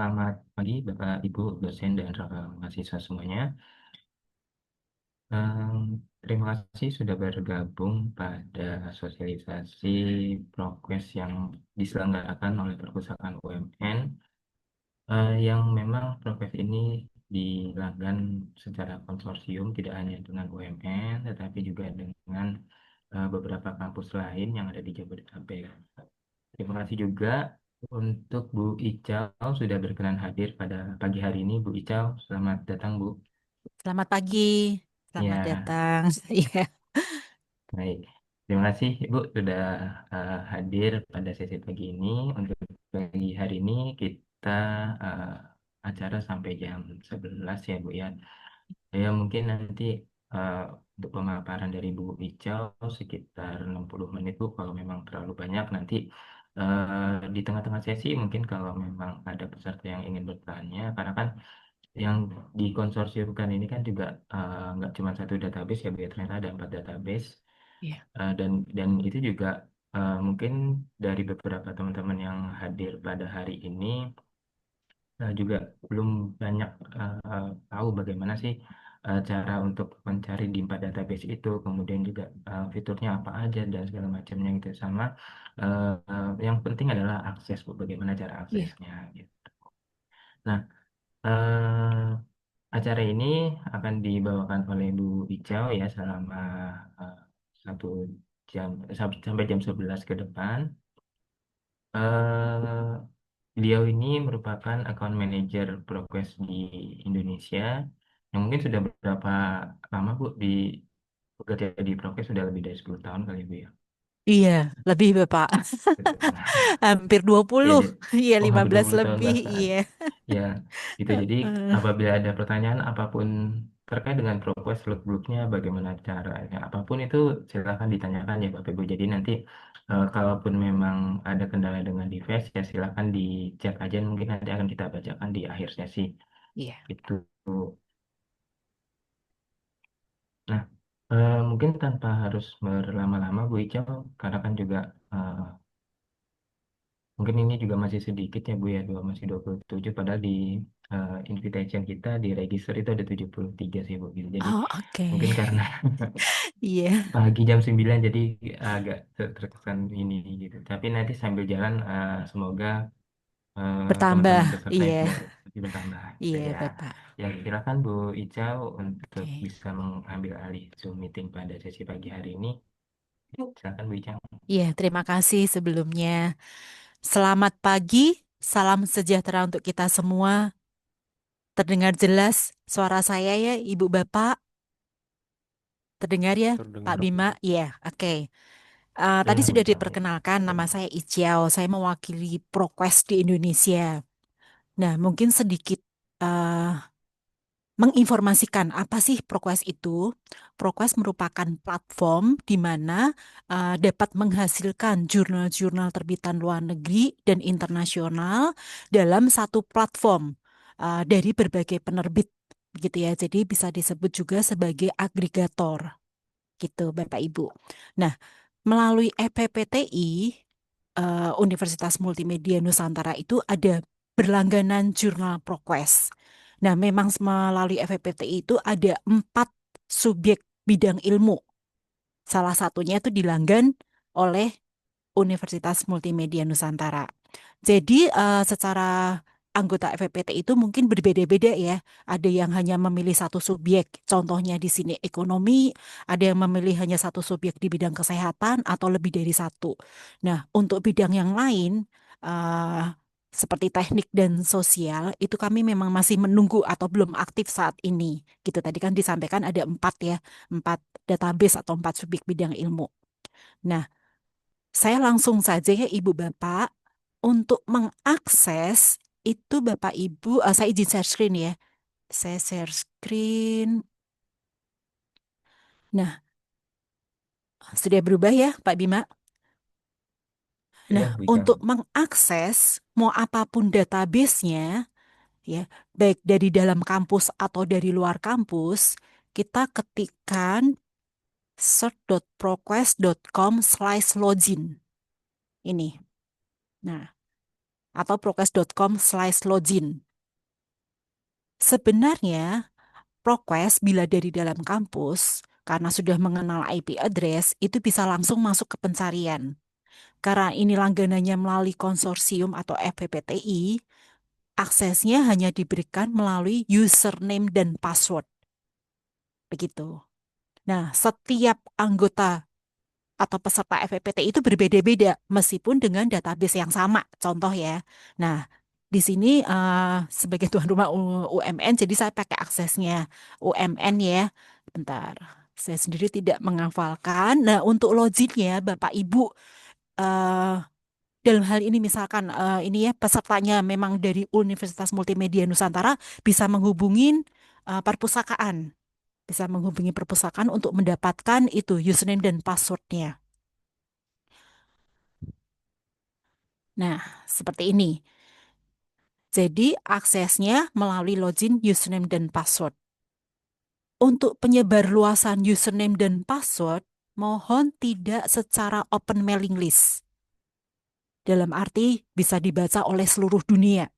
Selamat pagi Bapak, Ibu, dosen, dan mahasiswa semuanya. Em, Terima kasih sudah bergabung pada sosialisasi progres yang diselenggarakan oleh Perpustakaan UMN, yang memang progres ini dilakukan secara konsorsium tidak hanya dengan UMN, tetapi juga dengan beberapa kampus lain yang ada di Jabodetabek. Terima kasih juga untuk Bu Ical sudah berkenan hadir pada pagi hari ini. Bu Ical, selamat datang Bu. Selamat pagi, selamat Ya, datang. Iya, baik. Terima kasih Ibu sudah hadir pada sesi pagi ini. Untuk pagi hari ini kita eh, acara sampai jam 11 ya Bu ya. Ya mungkin nanti eh, untuk pemaparan dari Bu Ical sekitar 60 menit Bu. Kalau memang terlalu banyak nanti di tengah-tengah sesi mungkin kalau memang ada peserta yang ingin bertanya, karena kan yang dikonsorsiumkan ini kan juga nggak cuma satu database ya Bu ya, ternyata ada 4 database. iya, Dan itu juga mungkin dari beberapa teman-teman yang hadir pada hari ini juga belum banyak tahu bagaimana sih cara untuk mencari di 4 database itu, kemudian juga fiturnya apa aja dan segala macamnya gitu. Sama yang penting adalah akses Bu, bagaimana cara iya. aksesnya gitu. Nah, eh, acara ini akan dibawakan oleh Bu Icau ya selama eh, 1 jam sampai jam 11 ke depan. eh Beliau ini merupakan account manager Progress di Indonesia yang mungkin sudah berapa lama Bu di bekerja di Progress, sudah lebih dari 10 tahun kali Bu ya. Iya, lebih Bapak. Betul. Hampir Ya, 20. Iya, oh hampir 15 20 tahun lebih. bahkan. Iya. Ya, gitu. Jadi Eh, apabila ada pertanyaan apapun terkait dengan Progress seluk-beluknya, bagaimana caranya, apapun itu silakan ditanyakan ya Bapak Ibu. Jadi nanti kalaupun memang ada kendala dengan device ya silakan di chat aja, mungkin nanti akan kita bacakan di akhir sesi. Iya. Itu. Nah, mungkin tanpa harus berlama-lama Bu Ical, karena kan juga mungkin ini juga masih sedikit ya Bu ya, masih 27, padahal di invitation kita di register itu ada 73 sih Bu gitu. Jadi Oh, oke. mungkin karena Iya, pagi jam 9 jadi agak terkesan ini gitu. Tapi nanti sambil jalan semoga bertambah. teman-teman peserta Iya, yang sudah bertambah gitu iya ya. Bapak. Ya, silakan Bu Icau untuk Oke. bisa mengambil alih Zoom meeting pada sesi pagi hari ini. Silakan Bu Icau. Iya, terima kasih sebelumnya. Selamat pagi, salam sejahtera untuk kita semua. Terdengar jelas suara saya ya, Ibu Bapak. Terdengar ya, Pak Terdengar Bima? Bu. Iya, oke. Tadi Dengar Bu sudah Icau ya. diperkenalkan, nama saya Iciao. Saya mewakili ProQuest di Indonesia. Nah, mungkin sedikit eh, menginformasikan apa sih ProQuest itu. ProQuest merupakan platform di mana dapat menghasilkan jurnal-jurnal terbitan luar negeri dan internasional dalam satu platform dari berbagai penerbit, gitu ya. Jadi bisa disebut juga sebagai agregator, gitu, Bapak Ibu. Nah, melalui EPPTI, Universitas Multimedia Nusantara itu ada berlangganan jurnal ProQuest. Nah, memang melalui FPPTI itu ada 4 subjek bidang ilmu. Salah satunya itu dilanggan oleh Universitas Multimedia Nusantara. Jadi secara anggota FPT itu mungkin berbeda-beda ya. Ada yang hanya memilih satu subjek, contohnya di sini ekonomi, ada yang memilih hanya satu subjek di bidang kesehatan atau lebih dari satu. Nah, untuk bidang yang lain eh, seperti teknik dan sosial itu kami memang masih menunggu atau belum aktif saat ini. Gitu tadi kan disampaikan ada 4 ya, 4 database atau 4 subjek bidang ilmu. Nah, saya langsung saja ya Ibu Bapak untuk mengakses itu Bapak Ibu, saya izin share screen ya. Saya share screen. Nah, sudah berubah ya Pak Bima. Nah, Sudah Bu Icau. untuk mengakses mau apapun database-nya ya, baik dari dalam kampus atau dari luar kampus, kita ketikkan search.proquest.com/login. Ini. Nah, atau prokes.com/login. Sebenarnya ProQuest bila dari dalam kampus, karena sudah mengenal IP address, itu bisa langsung masuk ke pencarian. Karena ini langganannya melalui konsorsium atau FPPTI, aksesnya hanya diberikan melalui username dan password. Begitu. Nah, setiap anggota atau peserta FPPT itu berbeda-beda meskipun dengan database yang sama. Contoh ya. Nah, di sini sebagai tuan rumah UMN, jadi saya pakai aksesnya UMN ya. Bentar, saya sendiri tidak menghafalkan. Nah, untuk loginnya Bapak Ibu eh, dalam hal ini misalkan ini ya pesertanya memang dari Universitas Multimedia Nusantara bisa perpustakaan. Bisa menghubungi perpustakaan untuk mendapatkan itu username dan passwordnya. Nah, seperti ini. Jadi, aksesnya melalui login username dan password. Untuk penyebar luasan username dan password, mohon tidak secara open mailing list. Dalam arti bisa dibaca oleh seluruh dunia.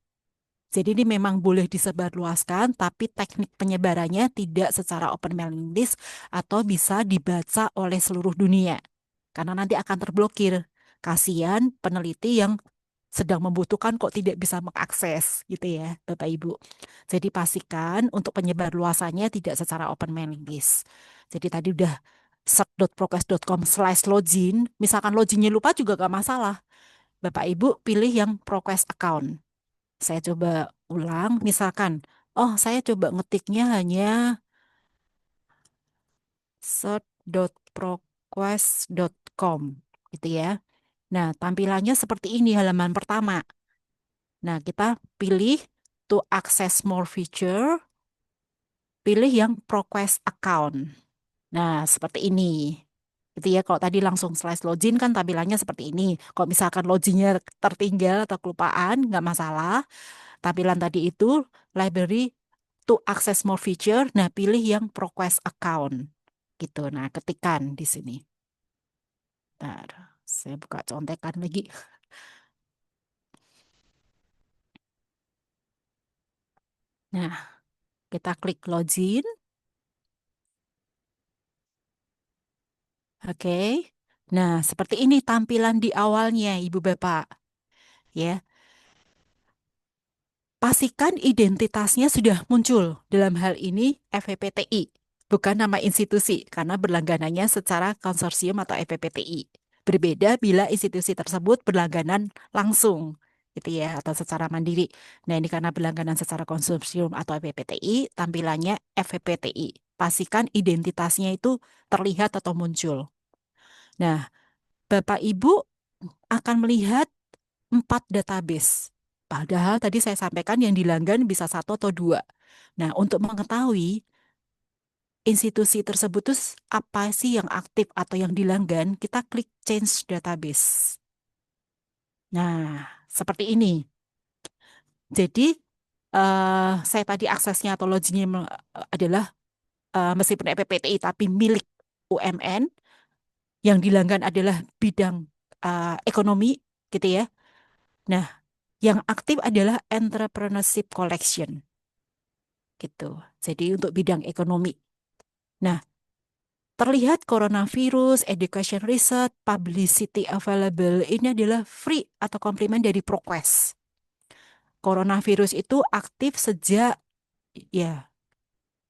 Jadi ini memang boleh disebarluaskan, tapi teknik penyebarannya tidak secara open mailing list atau bisa dibaca oleh seluruh dunia. Karena nanti akan terblokir. Kasihan peneliti yang sedang membutuhkan kok tidak bisa mengakses gitu ya Bapak Ibu. Jadi pastikan untuk penyebar luasannya tidak secara open mailing list. Jadi tadi udah set.prokes.com/login, misalkan loginnya lupa juga gak masalah. Bapak Ibu pilih yang Prokes account. Saya coba ulang, misalkan, oh saya coba ngetiknya hanya search.proquest.com gitu ya. Nah, tampilannya seperti ini halaman pertama. Nah, kita pilih to access more feature, pilih yang ProQuest account. Nah, seperti ini. Gitu ya, kalau tadi langsung slash login kan tampilannya seperti ini. Kalau misalkan loginnya tertinggal atau kelupaan, nggak masalah. Tampilan tadi itu library to access more feature. Nah, pilih yang ProQuest account. Gitu. Nah, ketikan di sini. Bentar, saya buka contekan lagi. Nah, kita klik login. Oke. Nah, seperti ini tampilan di awalnya, Ibu Bapak. Ya, pastikan identitasnya sudah muncul. Dalam hal ini FPPTI, bukan nama institusi, karena berlangganannya secara konsorsium atau FPPTI. Berbeda bila institusi tersebut berlangganan langsung, gitu ya, atau secara mandiri. Nah, ini karena berlangganan secara konsorsium atau FPPTI, tampilannya FPPTI. Pastikan identitasnya itu terlihat atau muncul. Nah, Bapak Ibu akan melihat 4 database. Padahal tadi saya sampaikan yang dilanggan bisa satu atau dua. Nah, untuk mengetahui institusi tersebut tuh apa sih yang aktif atau yang dilanggan, kita klik change database. Nah, seperti ini. Jadi, saya tadi aksesnya atau loginnya adalah meskipun EPPTI tapi milik UMN, yang dilanggan adalah bidang ekonomi, gitu ya. Nah, yang aktif adalah entrepreneurship collection gitu. Jadi untuk bidang ekonomi. Nah, terlihat coronavirus, education research, publicity available ini adalah free atau komplimen dari ProQuest. Coronavirus itu aktif sejak ya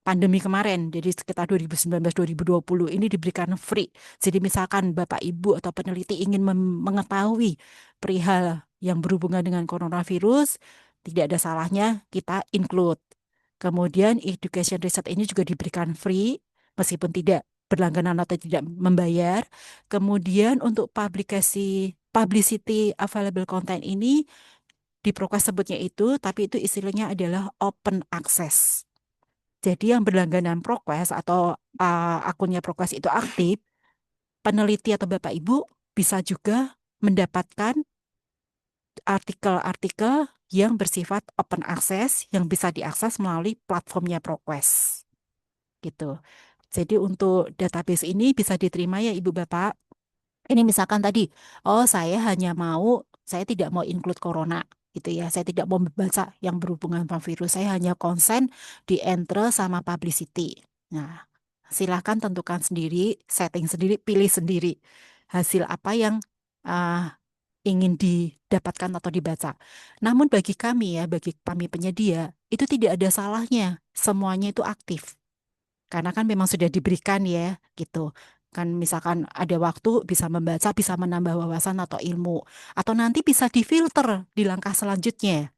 pandemi kemarin, jadi sekitar 2019-2020 ini diberikan free. Jadi misalkan Bapak Ibu atau peneliti ingin mengetahui perihal yang berhubungan dengan coronavirus, tidak ada salahnya kita include. Kemudian education research ini juga diberikan free, meskipun tidak berlangganan atau tidak membayar. Kemudian untuk publicity available content ini di Prokes sebutnya itu, tapi itu istilahnya adalah open access. Jadi yang berlangganan ProQuest atau akunnya ProQuest itu aktif, peneliti atau Bapak Ibu bisa juga mendapatkan artikel-artikel yang bersifat open access yang bisa diakses melalui platformnya ProQuest. Gitu. Jadi untuk database ini bisa diterima ya Ibu Bapak. Ini misalkan tadi, oh saya tidak mau include corona gitu ya. Saya tidak mau membaca yang berhubungan sama virus. Saya hanya konsen di entre sama publicity. Nah, silahkan tentukan sendiri, setting sendiri, pilih sendiri hasil apa yang uh, ingin didapatkan atau dibaca. Namun bagi kami ya, bagi kami penyedia, itu tidak ada salahnya. Semuanya itu aktif. Karena kan memang sudah diberikan ya, gitu. Kan misalkan ada waktu bisa membaca, bisa menambah wawasan atau ilmu. Atau nanti bisa difilter di langkah selanjutnya,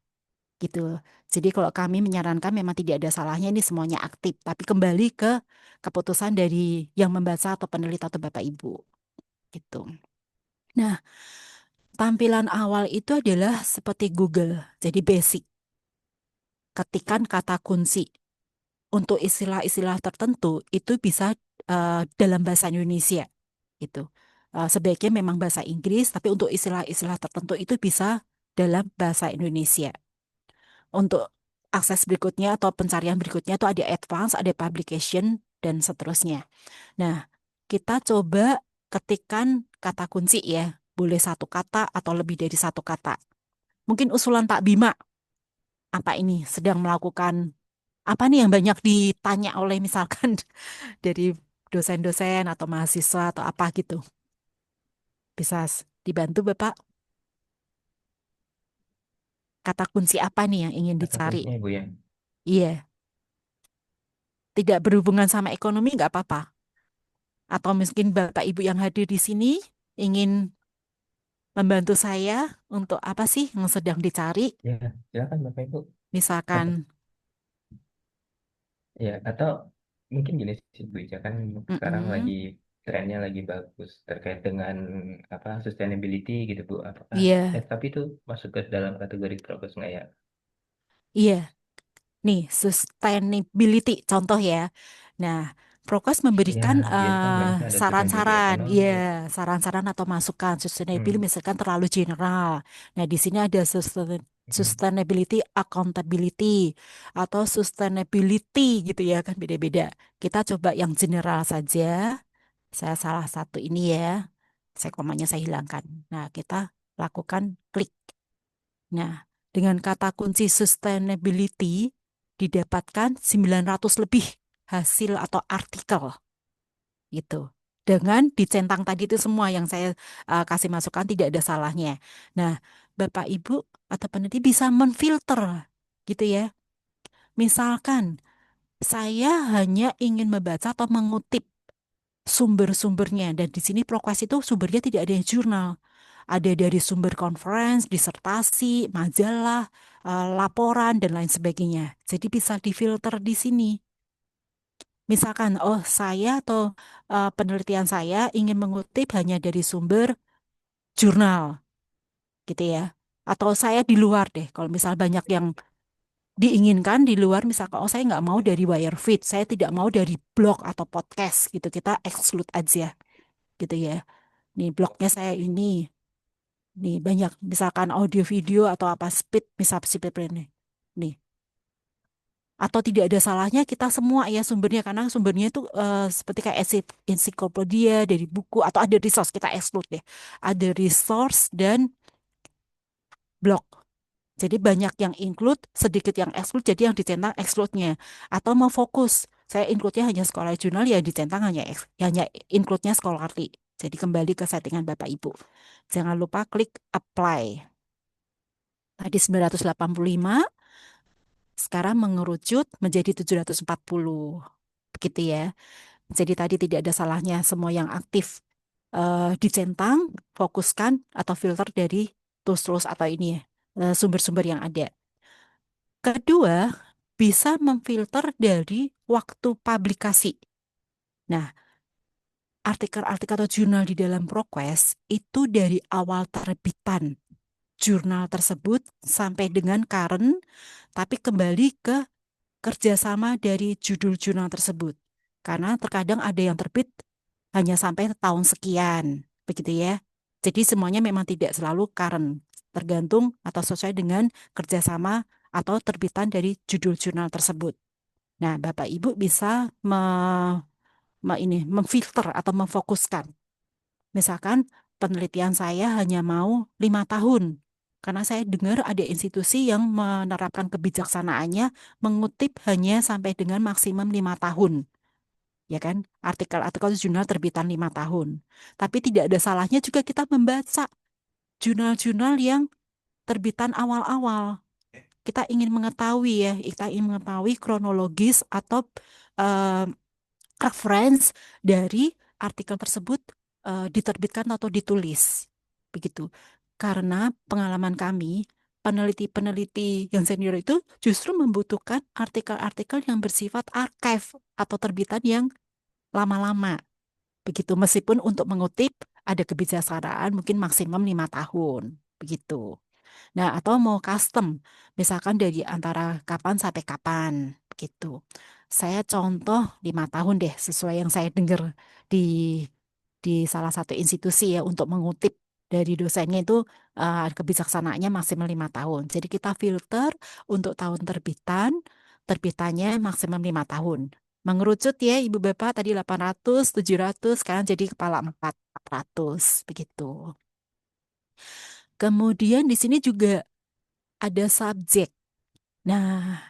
gitu. Jadi kalau kami menyarankan memang tidak ada salahnya ini semuanya aktif. Tapi kembali ke keputusan dari yang membaca atau peneliti atau Bapak Ibu, gitu. Nah, tampilan awal itu adalah seperti Google, jadi basic. Ketikan kata kunci. Untuk istilah-istilah tertentu itu bisa dalam bahasa Indonesia gitu. Sebaiknya memang bahasa Inggris, tapi untuk istilah-istilah tertentu itu bisa dalam bahasa Indonesia. Untuk akses berikutnya atau pencarian berikutnya itu ada advance, ada publication dan seterusnya. Nah, kita coba ketikkan kata kunci ya. Boleh satu kata atau lebih dari satu kata. Mungkin usulan Pak Bima, apa ini sedang melakukan apa nih yang banyak ditanya oleh misalkan dari dosen-dosen atau mahasiswa atau apa gitu. Bisa dibantu Bapak? Kata kunci apa nih yang ingin Kata dicari? kuncinya Ibu ya. Iya, tidak berhubungan sama ekonomi nggak apa-apa. Atau mungkin Bapak Ibu yang hadir di sini ingin membantu saya untuk apa sih yang sedang dicari? Ya, silakan Bapak Ibu. Apa? Misalkan, Ya, atau mungkin gini sih Bu Ica, kan sekarang lagi mm-mm, trennya lagi bagus terkait dengan apa sustainability gitu Bu. Apakah iya, tapi itu masuk ke dalam kategori progres nggak ya? iya. Nih, sustainability contoh ya. Nah, Prokes Ya, memberikan biasa kan mereka ada sustainability saran-saran, iya, ekonomi. saran-saran atau masukan. Sustainability Hmm. misalkan terlalu general. Nah, di sini ada Hmm. sustainability accountability atau sustainability gitu ya kan beda-beda. Kita coba yang general saja. Saya salah satu ini ya. Saya komanya saya hilangkan. Nah, kita lakukan klik. Nah, dengan kata kunci sustainability didapatkan 900 lebih hasil atau artikel gitu. Dengan dicentang tadi itu semua yang saya kasih masukan tidak ada salahnya. Nah, Bapak Ibu atau peneliti bisa menfilter gitu ya. Misalkan saya hanya ingin membaca atau mengutip sumber-sumbernya dan di sini ProQuest itu sumbernya tidak ada yang jurnal. Ada dari sumber conference, disertasi, majalah, laporan, dan lain sebagainya. Jadi bisa difilter di sini. Misalkan, oh saya atau penelitian saya ingin mengutip hanya dari sumber jurnal, gitu ya. Atau saya di luar deh, kalau misal banyak yang diinginkan di luar, misalkan, oh saya nggak mau dari Wirefeed, saya tidak mau dari blog atau podcast, gitu. Kita exclude aja, gitu ya. Nih blognya saya ini. Nih banyak misalkan audio video atau apa speed misal speed ini. Nih atau tidak ada salahnya kita semua ya sumbernya karena sumbernya itu seperti kayak ensiklopedia dari buku atau ada resource kita exclude deh. Ada resource dan blog. Jadi banyak yang include, sedikit yang exclude, jadi yang dicentang exclude-nya. Atau mau fokus, saya include-nya hanya scholarly journal, ya dicentang hanya include-nya scholarly. Jadi kembali ke settingan Bapak Ibu. Jangan lupa klik apply. Tadi 985, sekarang mengerucut menjadi 740. Begitu ya. Jadi tadi tidak ada salahnya semua yang aktif dicentang, fokuskan, atau filter dari tools-tools atau ini ya, sumber-sumber yang ada. Kedua, bisa memfilter dari waktu publikasi. Nah, artikel-artikel atau jurnal di dalam ProQuest itu dari awal terbitan jurnal tersebut sampai dengan current, tapi kembali ke kerjasama dari judul jurnal tersebut. Karena terkadang ada yang terbit hanya sampai tahun sekian, begitu ya. Jadi semuanya memang tidak selalu current, tergantung atau sesuai dengan kerjasama atau terbitan dari judul jurnal tersebut. Nah, Bapak Ibu bisa memfilter atau memfokuskan. Misalkan penelitian saya hanya mau 5 tahun. Karena saya dengar ada institusi yang menerapkan kebijaksanaannya mengutip hanya sampai dengan maksimum 5 tahun. Ya kan? Artikel-artikel jurnal terbitan 5 tahun. Tapi tidak ada salahnya juga kita membaca jurnal-jurnal yang terbitan awal-awal. Kita ingin mengetahui ya, kita ingin mengetahui kronologis atau eh, reference dari artikel tersebut diterbitkan atau ditulis. Begitu. Karena pengalaman kami, peneliti-peneliti yang senior itu justru membutuhkan artikel-artikel yang bersifat archive atau terbitan yang lama-lama. Begitu. Meskipun untuk mengutip ada kebijaksanaan mungkin maksimum 5 tahun. Begitu. Nah, atau mau custom, misalkan dari antara kapan sampai kapan, begitu. Saya contoh 5 tahun deh, sesuai yang saya dengar di salah satu institusi ya untuk mengutip dari dosennya itu kebijaksanaannya maksimal 5 tahun. Jadi kita filter untuk tahun terbitan, terbitannya maksimum 5 tahun. Mengerucut ya Ibu Bapak tadi 800, 700, sekarang jadi kepala 400, begitu. Kemudian di sini juga ada subjek. Nah,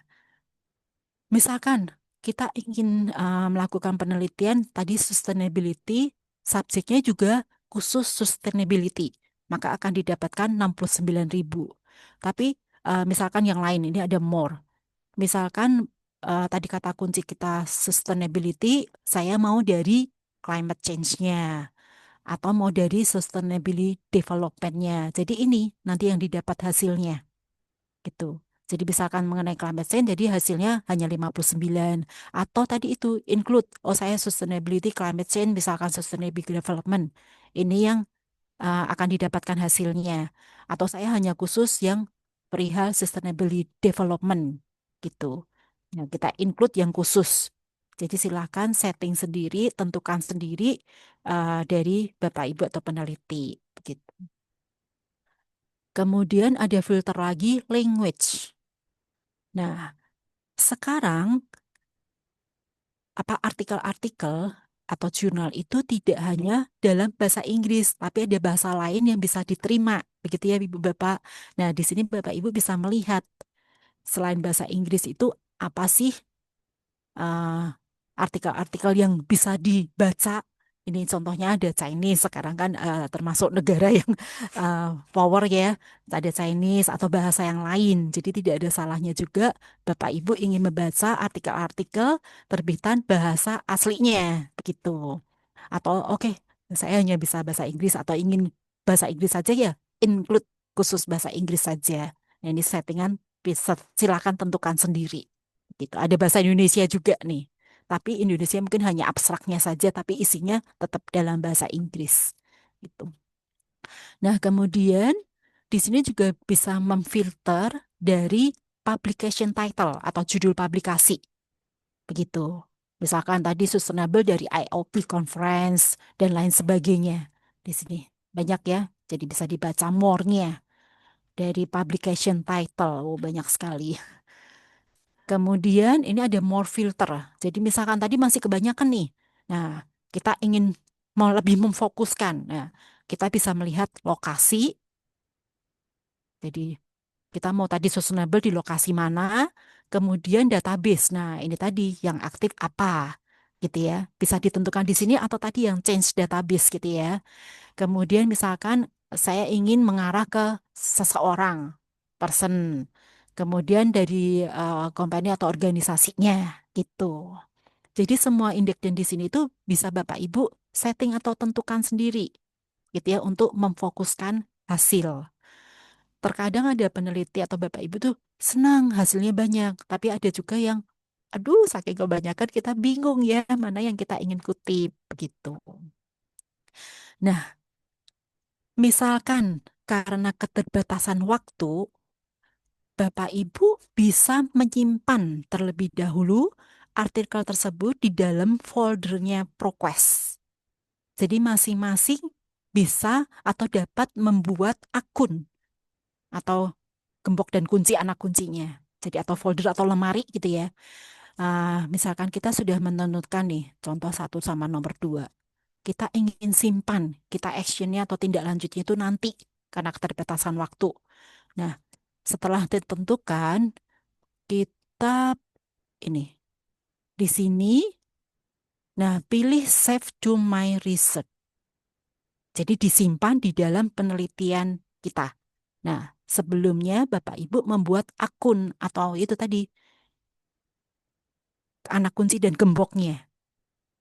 misalkan kita ingin melakukan penelitian tadi sustainability, subjeknya juga khusus sustainability, maka akan didapatkan 69.000. Tapi misalkan yang lain ini ada more. Misalkan tadi kata kunci kita sustainability, saya mau dari climate change-nya atau mau dari sustainability development-nya. Jadi ini nanti yang didapat hasilnya gitu. Jadi misalkan mengenai climate change, jadi hasilnya hanya 59. Atau tadi itu include, oh saya sustainability climate change, misalkan sustainability development. Ini yang akan didapatkan hasilnya. Atau saya hanya khusus yang perihal sustainability development gitu. Nah, kita include yang khusus. Jadi silakan setting sendiri, tentukan sendiri dari Bapak Ibu atau peneliti. Begitu. Kemudian ada filter lagi language. Nah, sekarang apa artikel-artikel atau jurnal itu tidak hanya dalam bahasa Inggris, tapi ada bahasa lain yang bisa diterima. Begitu ya, Ibu Bapak. Nah, di sini Bapak Ibu bisa melihat selain bahasa Inggris itu apa sih eh, artikel-artikel yang bisa dibaca. Ini contohnya ada Chinese, sekarang kan termasuk negara yang power ya, ada Chinese atau bahasa yang lain. Jadi tidak ada salahnya juga Bapak Ibu ingin membaca artikel-artikel terbitan bahasa aslinya, begitu. Atau oke, saya hanya bisa bahasa Inggris atau ingin bahasa Inggris saja ya, include khusus bahasa Inggris saja. Nah, ini settingan bisa silakan tentukan sendiri. Gitu. Ada bahasa Indonesia juga nih. Tapi Indonesia mungkin hanya abstraknya saja, tapi isinya tetap dalam bahasa Inggris. Gitu. Nah, kemudian di sini juga bisa memfilter dari publication title atau judul publikasi. Begitu. Misalkan tadi sustainable dari IOP conference dan lain sebagainya. Di sini banyak ya. Jadi bisa dibaca more-nya dari publication title. Oh, banyak sekali. Kemudian ini ada more filter. Jadi misalkan tadi masih kebanyakan nih. Nah, kita ingin mau lebih memfokuskan. Nah, kita bisa melihat lokasi. Jadi kita mau tadi sustainable di lokasi mana. Kemudian database. Nah, ini tadi yang aktif apa gitu ya. Bisa ditentukan di sini atau tadi yang change database gitu ya. Kemudian misalkan saya ingin mengarah ke seseorang, person. Kemudian dari company atau organisasinya gitu. Jadi semua indeks di sini itu bisa Bapak Ibu setting atau tentukan sendiri gitu ya untuk memfokuskan hasil. Terkadang ada peneliti atau Bapak Ibu tuh senang hasilnya banyak, tapi ada juga yang aduh saking kebanyakan kita bingung ya mana yang kita ingin kutip begitu. Nah, misalkan karena keterbatasan waktu, Bapak Ibu bisa menyimpan terlebih dahulu artikel tersebut di dalam foldernya ProQuest. Jadi masing-masing bisa atau dapat membuat akun atau gembok dan kunci anak kuncinya. Jadi atau folder atau lemari gitu ya. Misalkan kita sudah menentukan nih contoh satu sama nomor dua. Kita ingin simpan, kita actionnya atau tindak lanjutnya itu nanti karena keterbatasan waktu. Nah, setelah ditentukan, kita ini di sini, nah pilih Save to My Research. Jadi disimpan di dalam penelitian kita. Nah, sebelumnya Bapak Ibu membuat akun atau itu tadi anak kunci dan gemboknya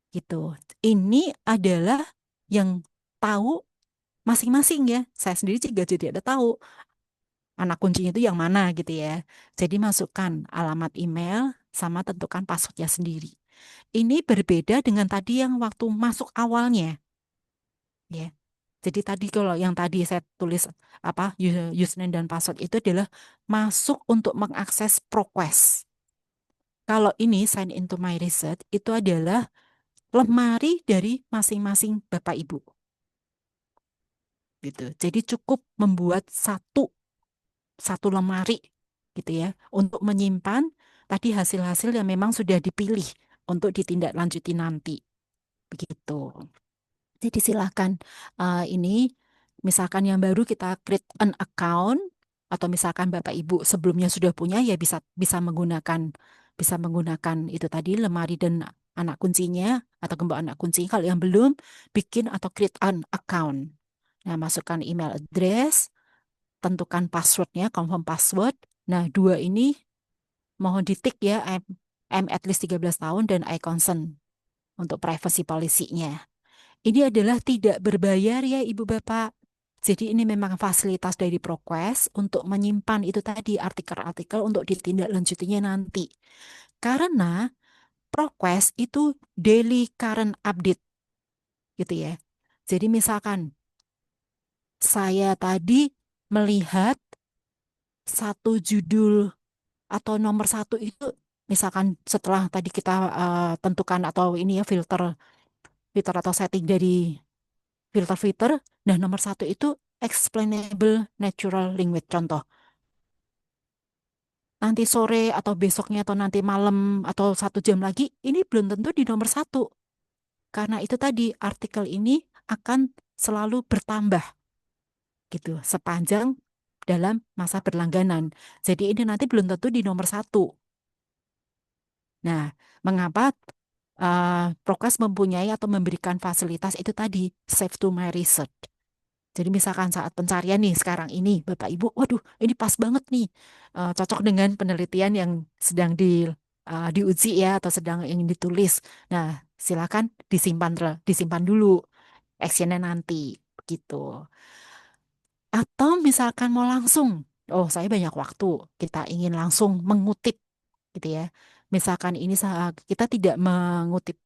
gitu. Ini adalah yang tahu masing-masing ya. Saya sendiri juga jadi ada tahu anak kuncinya itu yang mana gitu ya. Jadi masukkan alamat email sama tentukan passwordnya sendiri. Ini berbeda dengan tadi yang waktu masuk awalnya ya. Jadi tadi kalau yang tadi saya tulis apa username dan password itu adalah masuk untuk mengakses ProQuest. Kalau ini sign into my research itu adalah lemari dari masing-masing Bapak Ibu gitu. Jadi cukup membuat satu satu lemari gitu ya untuk menyimpan tadi hasil-hasil yang memang sudah dipilih untuk ditindaklanjuti nanti begitu. Jadi silakan ini misalkan yang baru kita create an account atau misalkan Bapak Ibu sebelumnya sudah punya ya bisa bisa menggunakan itu tadi lemari dan anak kuncinya atau gembok anak kunci. Kalau yang belum bikin atau create an account. Nah, masukkan email address, tentukan passwordnya, confirm password. Nah, dua ini mohon ditik ya, I'm at least 13 tahun dan I consent untuk privacy policy-nya. Ini adalah tidak berbayar ya Ibu Bapak. Jadi ini memang fasilitas dari ProQuest untuk menyimpan itu tadi artikel-artikel untuk ditindaklanjutinya nanti. Karena ProQuest itu daily current update gitu ya. Jadi misalkan saya tadi melihat satu judul atau nomor satu itu misalkan setelah tadi kita tentukan atau ini ya filter filter atau setting dari filter-filter. Nah, nomor satu itu explainable natural language. Contoh, nanti sore atau besoknya atau nanti malam atau 1 jam lagi, ini belum tentu di nomor satu. Karena itu tadi artikel ini akan selalu bertambah gitu sepanjang dalam masa berlangganan. Jadi ini nanti belum tentu di nomor satu. Nah, mengapa Prokes mempunyai atau memberikan fasilitas itu tadi, save to my research. Jadi misalkan saat pencarian nih sekarang ini, Bapak Ibu, waduh ini pas banget nih, cocok dengan penelitian yang sedang diuji ya atau sedang ingin ditulis. Nah, silakan disimpan dulu, actionnya nanti, begitu. Atau misalkan mau langsung, oh saya banyak waktu, kita ingin langsung mengutip, gitu ya. Misalkan ini kita tidak mengutip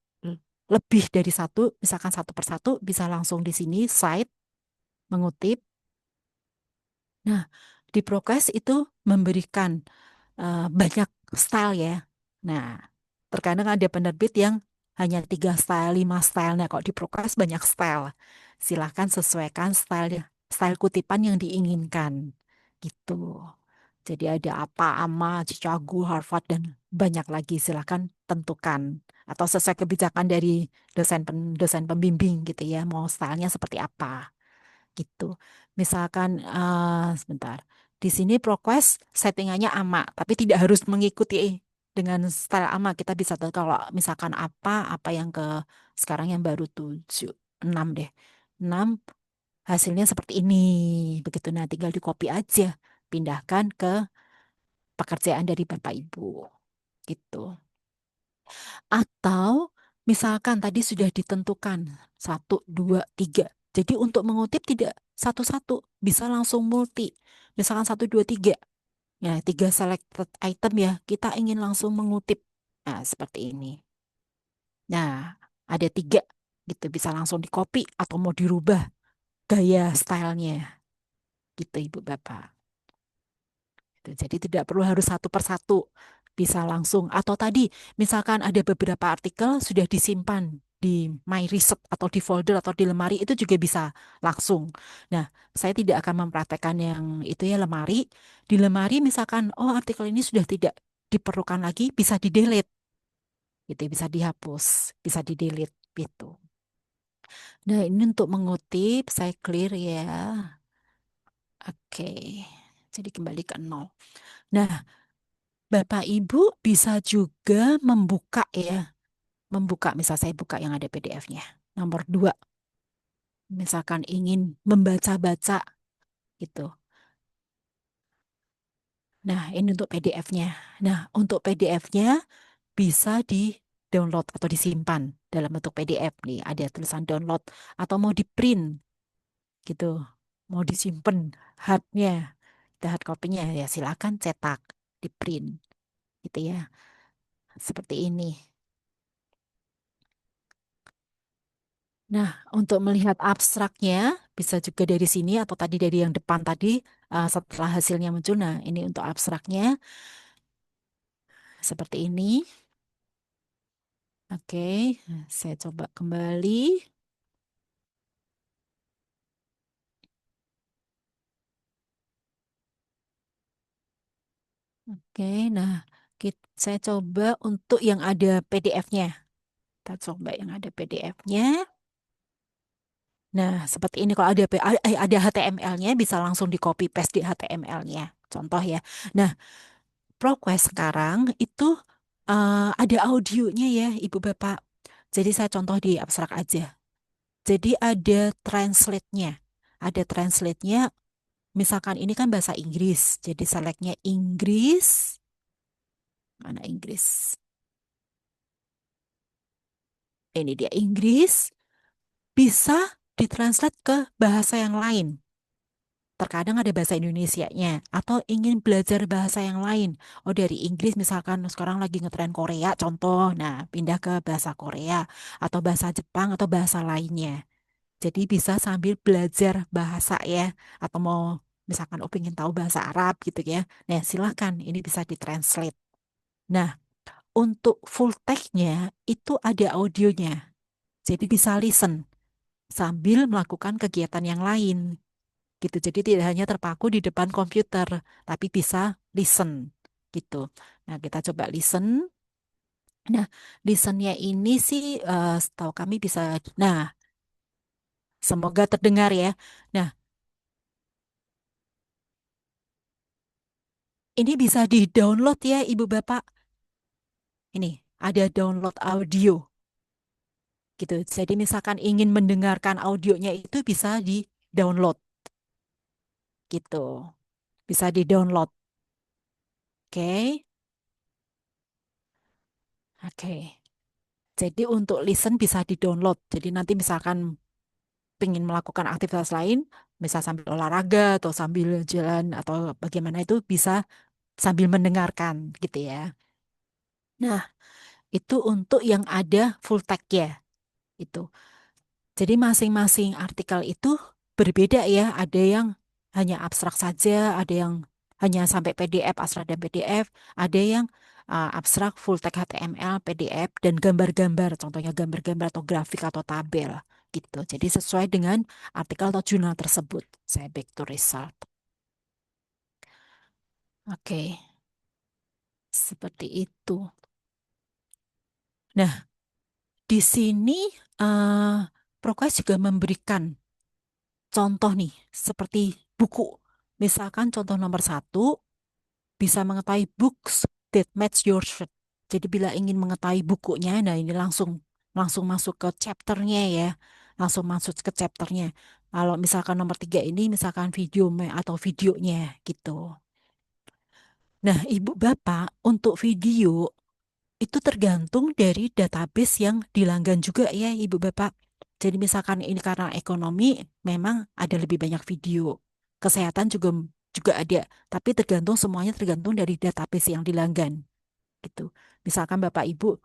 lebih dari satu, misalkan satu persatu, bisa langsung di sini, cite, mengutip. Nah, di Prokes itu memberikan banyak style ya. Nah, terkadang ada penerbit yang hanya 3 style, 5 style. Nah, kok di Prokes banyak style. Silahkan sesuaikan style kutipan yang diinginkan. Gitu. Jadi ada apa, AMA, Chicago, Harvard, dan banyak lagi. Silahkan tentukan. Atau sesuai kebijakan dari dosen pembimbing gitu ya. Mau stylenya seperti apa gitu. Misalkan sebentar. Di sini ProQuest settingannya AMA, tapi tidak harus mengikuti dengan style AMA. Kita bisa tahu kalau misalkan apa yang ke sekarang yang baru 7 6 deh. 6 hasilnya seperti ini. Begitu nah tinggal di copy aja, pindahkan ke pekerjaan dari Bapak Ibu gitu. Atau misalkan tadi sudah ditentukan 1, 2, 3. Jadi untuk mengutip tidak satu-satu, bisa langsung multi. Misalkan 1, 2, 3. Ya, 3 selected item ya, kita ingin langsung mengutip. Nah, seperti ini. Nah, ada 3 gitu, bisa langsung di copy atau mau dirubah gaya stylenya. Gitu Ibu Bapak. Gitu. Jadi tidak perlu harus satu persatu, bisa langsung. Atau tadi, misalkan ada beberapa artikel sudah disimpan di My Research atau di folder atau di lemari, itu juga bisa langsung. Nah, saya tidak akan mempraktekkan yang itu ya lemari. Di lemari misalkan, oh artikel ini sudah tidak diperlukan lagi, bisa di-delete. Gitu, bisa dihapus, bisa di-delete. Gitu. Nah, ini untuk mengutip, saya clear ya. Oke. Jadi kembali ke nol. Nah, Bapak Ibu bisa juga membuka ya, membuka, misal saya buka yang ada PDF-nya. Nomor 2, misalkan ingin membaca-baca gitu. Nah, ini untuk PDF-nya. Nah, untuk PDF-nya bisa di-download atau disimpan dalam bentuk PDF nih. Ada tulisan download atau mau di-print gitu. Mau disimpan hardnya, hard copy-nya ya silakan cetak, di-print gitu ya. Seperti ini. Nah, untuk melihat abstraknya bisa juga dari sini atau tadi dari yang depan tadi setelah hasilnya muncul. Nah, ini untuk abstraknya seperti ini. Oke, saya coba kembali. Oke, nah saya coba untuk yang ada PDF-nya. Kita coba yang ada PDF-nya. Nah, seperti ini kalau ada HTML-nya bisa langsung di copy paste di HTML-nya. Contoh ya. Nah, ProQuest sekarang itu ada audionya ya, Ibu Bapak. Jadi saya contoh di abstrak aja. Jadi ada translate-nya. Ada translate-nya, misalkan ini kan bahasa Inggris. Jadi select-nya Inggris. Mana Inggris? Ini dia Inggris. Bisa ditranslate ke bahasa yang lain. Terkadang ada bahasa Indonesianya atau ingin belajar bahasa yang lain. Oh, dari Inggris misalkan sekarang lagi ngetren Korea contoh. Nah, pindah ke bahasa Korea atau bahasa Jepang atau bahasa lainnya. Jadi bisa sambil belajar bahasa ya atau mau misalkan oh pengen tahu bahasa Arab gitu ya. Nah, silahkan ini bisa ditranslate. Nah, untuk full text-nya itu ada audionya. Jadi bisa listen sambil melakukan kegiatan yang lain gitu. Jadi tidak hanya terpaku di depan komputer, tapi bisa listen gitu. Nah, kita coba listen. Nah, listennya ini sih setahu kami bisa, nah, semoga terdengar ya. Nah, ini bisa di-download ya Ibu Bapak. Ini ada download audio gitu. Jadi misalkan ingin mendengarkan audionya itu bisa di-download gitu. Bisa di-download. Oke. Oke. Jadi untuk listen bisa di-download. Jadi nanti misalkan pengen melakukan aktivitas lain, misal sambil olahraga atau sambil jalan atau bagaimana itu bisa sambil mendengarkan gitu ya. Nah, itu untuk yang ada full text ya, itu. Jadi masing-masing artikel itu berbeda ya. Ada yang hanya abstrak saja, ada yang hanya sampai PDF, abstrak dan PDF, ada yang abstrak, full text HTML, PDF, dan gambar-gambar. Contohnya gambar-gambar atau grafik atau tabel gitu. Jadi sesuai dengan artikel atau jurnal tersebut. Saya back to result. Oke, seperti itu. Nah, di sini eh Progress juga memberikan contoh nih, seperti buku. Misalkan contoh nomor 1, bisa mengetahui books that match your shirt. Jadi bila ingin mengetahui bukunya, nah ini langsung langsung masuk ke chapternya ya. Langsung masuk ke chapternya. Kalau misalkan nomor 3 ini, misalkan video atau videonya gitu. Nah, Ibu Bapak, untuk video itu tergantung dari database yang dilanggan juga ya Ibu Bapak. Jadi misalkan ini karena ekonomi memang ada lebih banyak video. Kesehatan juga juga ada, tapi tergantung semuanya tergantung dari database yang dilanggan gitu. Misalkan Bapak Ibu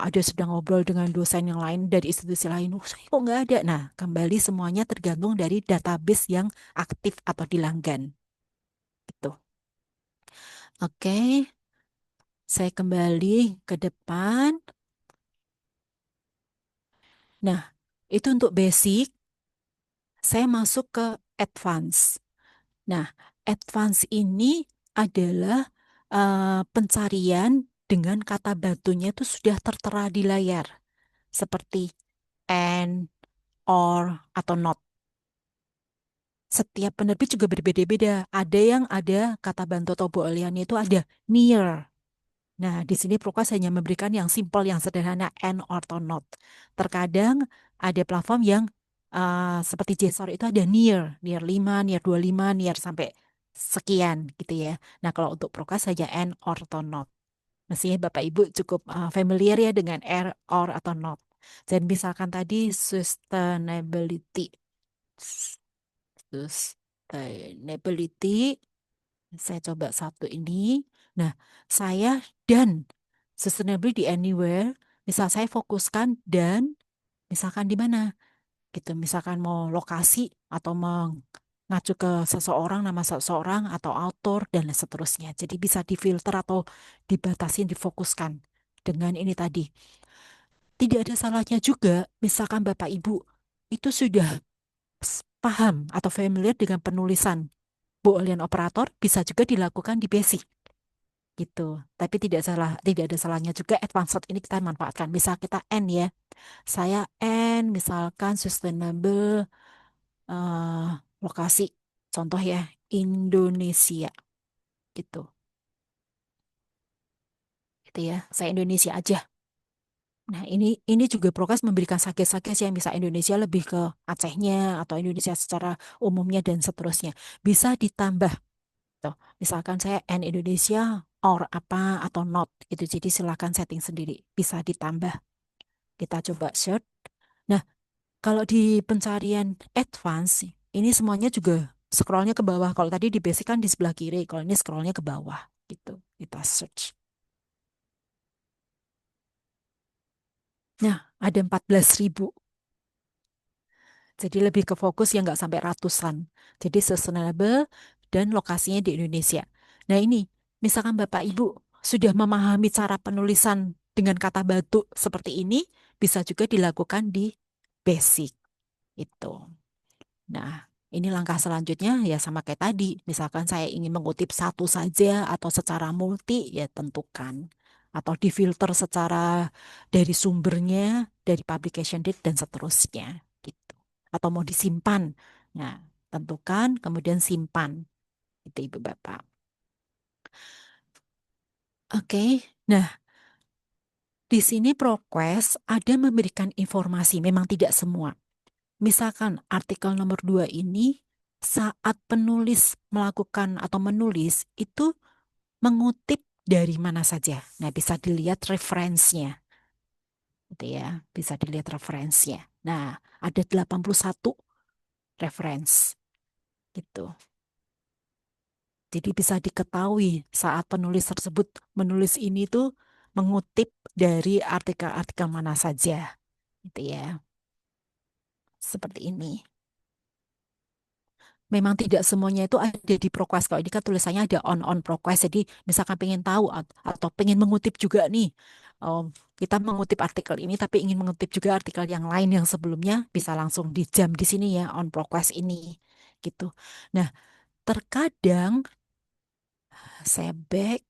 ada sedang ngobrol dengan dosen yang lain dari institusi lain, oh, saya kok nggak ada. Nah, kembali semuanya tergantung dari database yang aktif atau dilanggan gitu. Oke, saya kembali ke depan. Nah, itu untuk basic. Saya masuk ke advance. Nah, advance ini adalah pencarian dengan kata batunya itu sudah tertera di layar, seperti and, or, atau not. setiap penerbit juga berbeda-beda. Ada yang ada kata bantu atau booliannya itu ada near. Nah, di sini Prokas hanya memberikan yang simpel, yang sederhana, and or to not. Terkadang ada platform yang seperti JSOR itu ada near 5, near 25, near sampai sekian gitu ya. Nah, kalau untuk Prokas saja and or to not. Mestinya Bapak Ibu cukup familiar ya dengan air, or, atau not. Dan misalkan tadi sustainability. Sustainability, saya coba satu ini. Nah, saya dan sustainability anywhere, misal saya fokuskan dan misalkan di mana gitu. Misalkan mau lokasi atau mengacu ke seseorang, nama seseorang atau author dan seterusnya. Jadi bisa difilter atau dibatasi, difokuskan dengan ini tadi. Tidak ada salahnya juga, misalkan Bapak Ibu itu sudah paham atau familiar dengan penulisan Boolean operator, bisa juga dilakukan di basic gitu. Tapi tidak ada salahnya juga advanced ini kita manfaatkan. Misal kita N ya, saya N misalkan sustainable eh, lokasi, contoh ya Indonesia gitu, gitu ya. Saya Indonesia aja. Nah, ini juga Prokes memberikan suggest-suggest yang bisa Indonesia lebih ke Acehnya atau Indonesia secara umumnya dan seterusnya. Bisa ditambah tuh. Misalkan saya N Indonesia or apa atau not gitu. Jadi silakan setting sendiri. Bisa ditambah. Kita coba search. Nah, kalau di pencarian advance ini semuanya juga scrollnya ke bawah. Kalau tadi di basic kan di sebelah kiri, kalau ini scrollnya ke bawah gitu. Kita search. Nah, ada 14.000. Jadi lebih ke fokus yang nggak sampai ratusan. Jadi sustainable dan lokasinya di Indonesia. Nah ini, misalkan Bapak Ibu sudah memahami cara penulisan dengan kata batu seperti ini, bisa juga dilakukan di basic itu. Nah, ini langkah selanjutnya ya sama kayak tadi. Misalkan saya ingin mengutip satu saja atau secara multi, ya tentukan. Atau difilter secara dari sumbernya, dari publication date, dan seterusnya. Gitu. Atau mau disimpan. Nah, tentukan, kemudian simpan. Itu Ibu Bapak. Oke, nah di sini ProQuest ada memberikan informasi, memang tidak semua. Misalkan artikel nomor 2 ini saat penulis melakukan atau menulis itu mengutip dari mana saja. Nah, bisa dilihat referensinya. Gitu ya, bisa dilihat referensinya. Nah, ada 81 reference gitu. Jadi bisa diketahui saat penulis tersebut menulis ini tuh mengutip dari artikel-artikel mana saja. Gitu ya. Seperti ini. Memang tidak semuanya itu ada di ProQuest. Kalau ini kan tulisannya ada on ProQuest. Jadi misalkan pengen tahu atau pengen mengutip juga nih, kita mengutip artikel ini tapi ingin mengutip juga artikel yang lain yang sebelumnya, bisa langsung di jam di sini ya on ProQuest ini gitu. Nah, terkadang saya back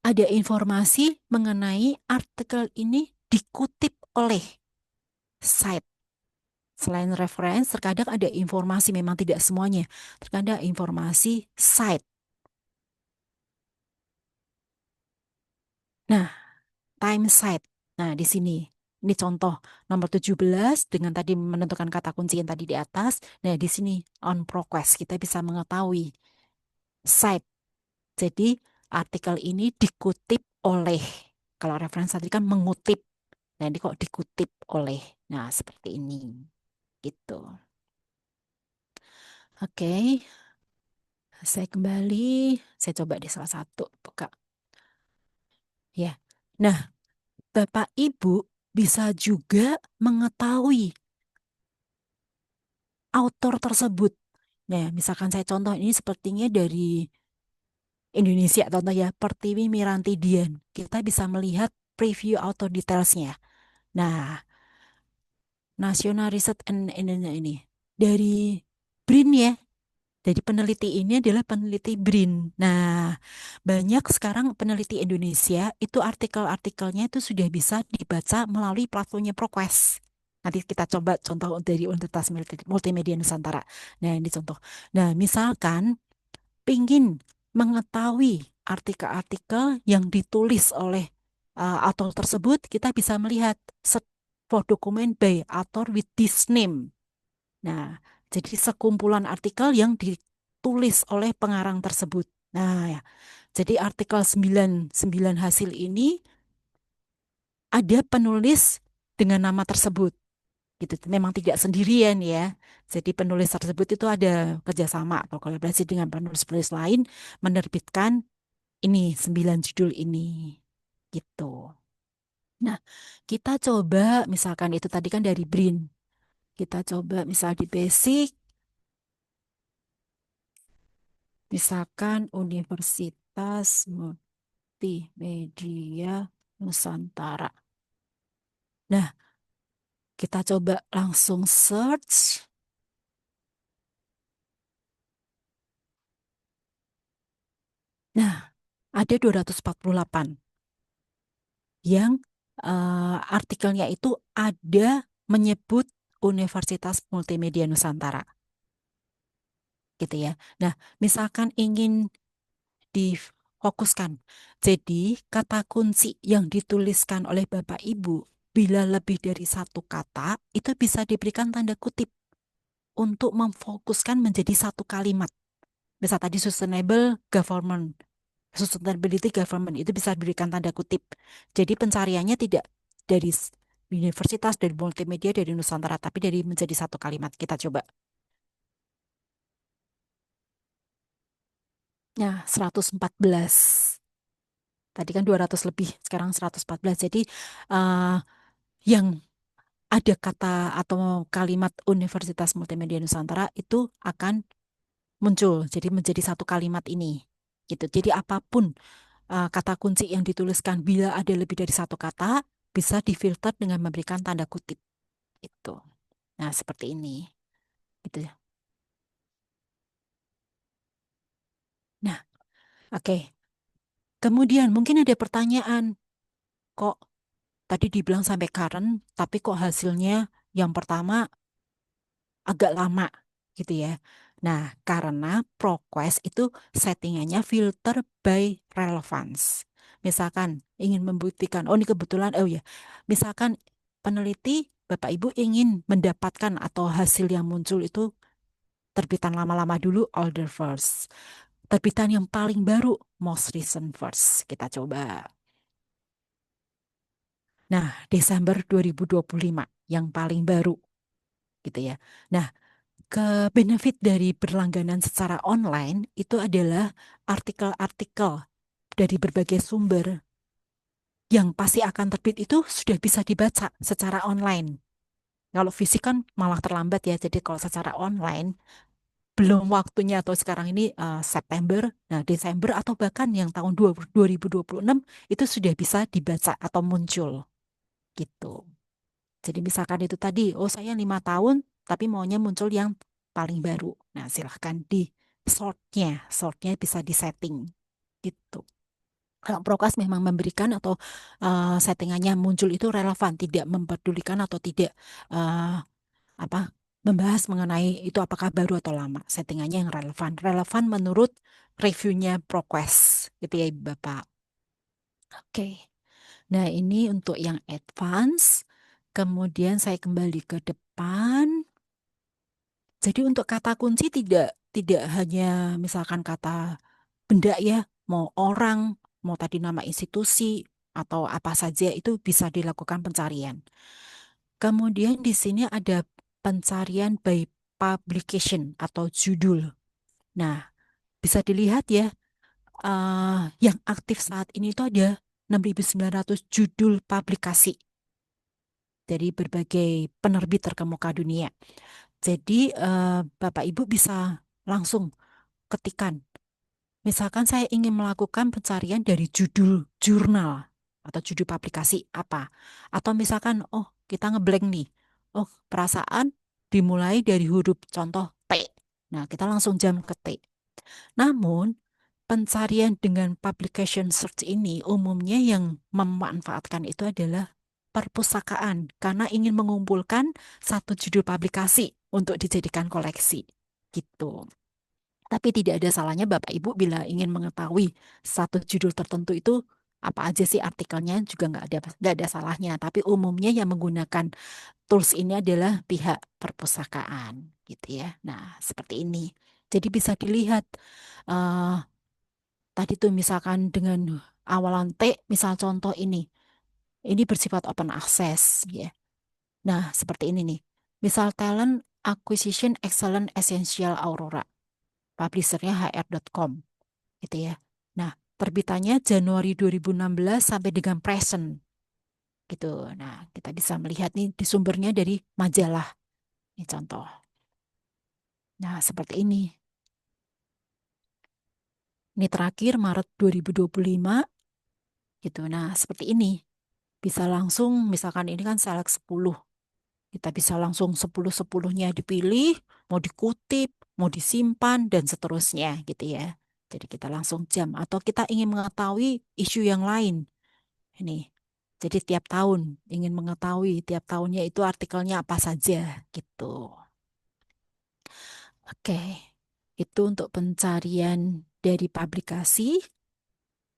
ada informasi mengenai artikel ini dikutip oleh site. Selain reference, terkadang ada informasi, memang tidak semuanya. Terkadang informasi site. Nah, time site. Nah, di sini. Ini contoh nomor 17 dengan tadi menentukan kata kunci yang tadi di atas. Nah, di sini on ProQuest kita bisa mengetahui site. Jadi, artikel ini dikutip oleh. Kalau referensi tadi kan mengutip. Nah, ini kok dikutip oleh. Nah, seperti ini. Gitu. Oke, saya kembali. Saya coba di salah satu buka. Ya. Nah, Bapak Ibu bisa juga mengetahui autor tersebut. Nah, misalkan saya contoh ini sepertinya dari Indonesia, contoh ya, Pertiwi Miranti Dian. Kita bisa melihat preview author detailsnya. Nah, National Research and ini dari BRIN ya. Jadi peneliti ini adalah peneliti BRIN. Nah, banyak sekarang peneliti Indonesia itu artikel-artikelnya itu sudah bisa dibaca melalui platformnya ProQuest. Nanti kita coba contoh dari Universitas Multimedia Nusantara. Nah, ini contoh. Nah, misalkan pingin mengetahui artikel-artikel yang ditulis oleh author tersebut, kita bisa melihat for document by author with this name. Nah, jadi sekumpulan artikel yang ditulis oleh pengarang tersebut. Nah, ya. Jadi artikel 99 hasil ini ada penulis dengan nama tersebut. Gitu. Memang tidak sendirian ya. Jadi penulis tersebut itu ada kerjasama atau kolaborasi dengan penulis-penulis lain menerbitkan ini 9 judul ini. Gitu. Nah, kita coba misalkan itu tadi kan dari BRIN. Kita coba misal di basic, misalkan Universitas Multimedia Nusantara. Nah, kita coba langsung search. Nah, ada 248 yang artikelnya itu ada menyebut Universitas Multimedia Nusantara, gitu ya. Nah, misalkan ingin difokuskan, jadi kata kunci yang dituliskan oleh Bapak Ibu bila lebih dari satu kata itu bisa diberikan tanda kutip untuk memfokuskan menjadi satu kalimat. Misal tadi sustainability government itu bisa diberikan tanda kutip. Jadi pencariannya tidak dari universitas, dari multimedia, dari Nusantara, tapi dari menjadi satu kalimat. Kita coba. Nah, 114. Tadi kan 200 lebih, sekarang 114. Jadi uh, yang ada kata atau kalimat Universitas Multimedia Nusantara itu akan muncul. Jadi menjadi satu kalimat ini. Gitu. Jadi apapun kata kunci yang dituliskan bila ada lebih dari satu kata bisa difilter dengan memberikan tanda kutip itu. Nah, seperti ini gitu ya. Nah, oke. Kemudian mungkin ada pertanyaan, kok tadi dibilang sampai current, tapi kok hasilnya yang pertama agak lama gitu ya. Nah, karena ProQuest itu settingannya filter by relevance. Misalkan ingin membuktikan, oh ini kebetulan, oh ya, misalkan peneliti Bapak Ibu ingin mendapatkan atau hasil yang muncul itu terbitan lama-lama dulu, older first. Terbitan yang paling baru, most recent first. Kita coba. Nah, Desember 2025 yang paling baru gitu ya. Nah, benefit dari berlangganan secara online itu adalah artikel-artikel dari berbagai sumber yang pasti akan terbit itu sudah bisa dibaca secara online. Kalau fisik kan malah terlambat ya. Jadi kalau secara online belum waktunya atau sekarang ini September, nah Desember atau bahkan yang tahun 2026 itu sudah bisa dibaca atau muncul gitu. Jadi misalkan itu tadi, oh saya 5 tahun tapi maunya muncul yang paling baru. Nah silahkan di sortnya bisa disetting gitu. Kalau Prokas memang memberikan atau settingannya muncul itu relevan, tidak memperdulikan atau tidak eh, apa membahas mengenai itu apakah baru atau lama. Settingannya yang relevan. Relevan menurut reviewnya ProQuest gitu ya Ibu Bapak. Oke. Nah, ini untuk yang advance. Kemudian saya kembali ke depan. Jadi untuk kata kunci tidak tidak hanya misalkan kata benda ya, mau orang, mau tadi nama institusi atau apa saja itu bisa dilakukan pencarian. Kemudian di sini ada pencarian by publication atau judul. Nah, bisa dilihat ya, yang aktif saat ini itu ada 6.900 judul publikasi dari berbagai penerbit terkemuka dunia. Jadi, Bapak Ibu bisa langsung ketikan. Misalkan saya ingin melakukan pencarian dari judul jurnal atau judul publikasi apa. Atau misalkan, oh kita ngeblank nih. Oh perasaan dimulai dari huruf contoh T. Nah kita langsung jam ke T. Namun pencarian dengan publication search ini umumnya yang memanfaatkan itu adalah perpustakaan karena ingin mengumpulkan satu judul publikasi untuk dijadikan koleksi. Gitu. Tapi tidak ada salahnya Bapak Ibu bila ingin mengetahui satu judul tertentu itu apa aja sih artikelnya juga nggak ada salahnya. Tapi umumnya yang menggunakan tools ini adalah pihak perpustakaan gitu ya. Nah, seperti ini. Jadi bisa dilihat eh, tadi tuh misalkan dengan awalan T, misal contoh ini. Ini bersifat open access ya. Nah, seperti ini nih. Misal talent acquisition excellent essential Aurora. Publishernya hr.com gitu ya. Nah, terbitannya Januari 2016 sampai dengan present gitu. Nah, kita bisa melihat nih di sumbernya dari majalah. Ini contoh. Nah, seperti ini. Ini terakhir Maret 2025 gitu. Nah, seperti ini. Bisa langsung, misalkan ini kan select 10. Kita bisa langsung 10-10-nya dipilih, mau dikutip, mau disimpan, dan seterusnya gitu ya. Jadi kita langsung jam. Atau kita ingin mengetahui isu yang lain. Ini. Jadi tiap tahun ingin mengetahui tiap tahunnya itu artikelnya apa saja gitu. Oke. Itu untuk pencarian dari publikasi.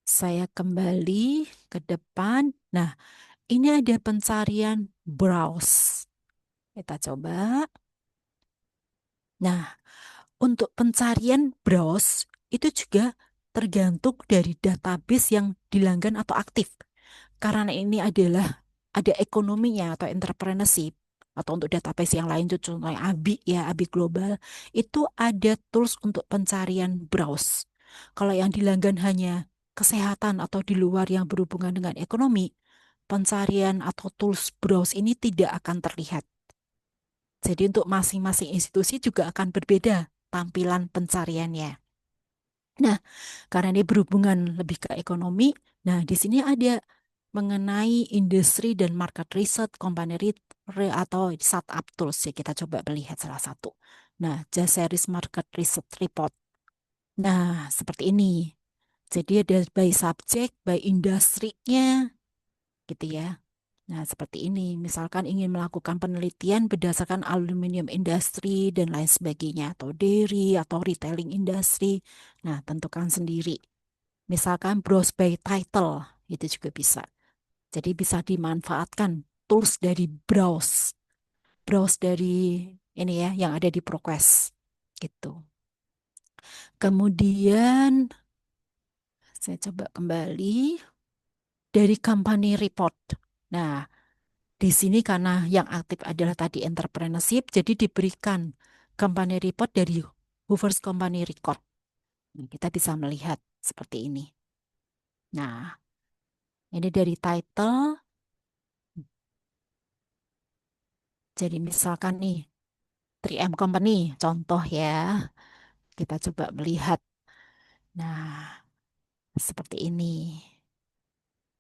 Saya kembali ke depan. Nah, ini ada pencarian browse. Kita coba. Nah, untuk pencarian browse itu juga tergantung dari database yang dilanggan atau aktif. Karena ini adalah ada ekonominya atau entrepreneurship atau untuk database yang lain itu contohnya ABI ya, ABI Global, itu ada tools untuk pencarian browse. Kalau yang dilanggan hanya kesehatan atau di luar yang berhubungan dengan ekonomi, pencarian atau tools browse ini tidak akan terlihat. Jadi untuk masing-masing institusi juga akan berbeda tampilan pencariannya. Nah, karena ini berhubungan lebih ke ekonomi, nah di sini ada mengenai industri dan market research, company atau startup tools ya kita coba melihat salah satu. Nah, Jaseris Market Research Report. Nah, seperti ini. Jadi ada by subject, by industrinya gitu ya. Nah, seperti ini. Misalkan ingin melakukan penelitian berdasarkan aluminium industry dan lain sebagainya, atau dairy, atau retailing industry. Nah, tentukan sendiri. Misalkan browse by title, itu juga bisa. Jadi bisa dimanfaatkan tools dari browse. Browse dari ini ya, yang ada di ProQuest. Gitu. Kemudian, saya coba kembali dari company report. Nah, di sini karena yang aktif adalah tadi entrepreneurship, jadi diberikan company report dari Hoover's Company Record. Kita bisa melihat seperti ini. Nah, ini dari title. Jadi misalkan nih, 3M Company, contoh ya. Kita coba melihat. Nah, seperti ini.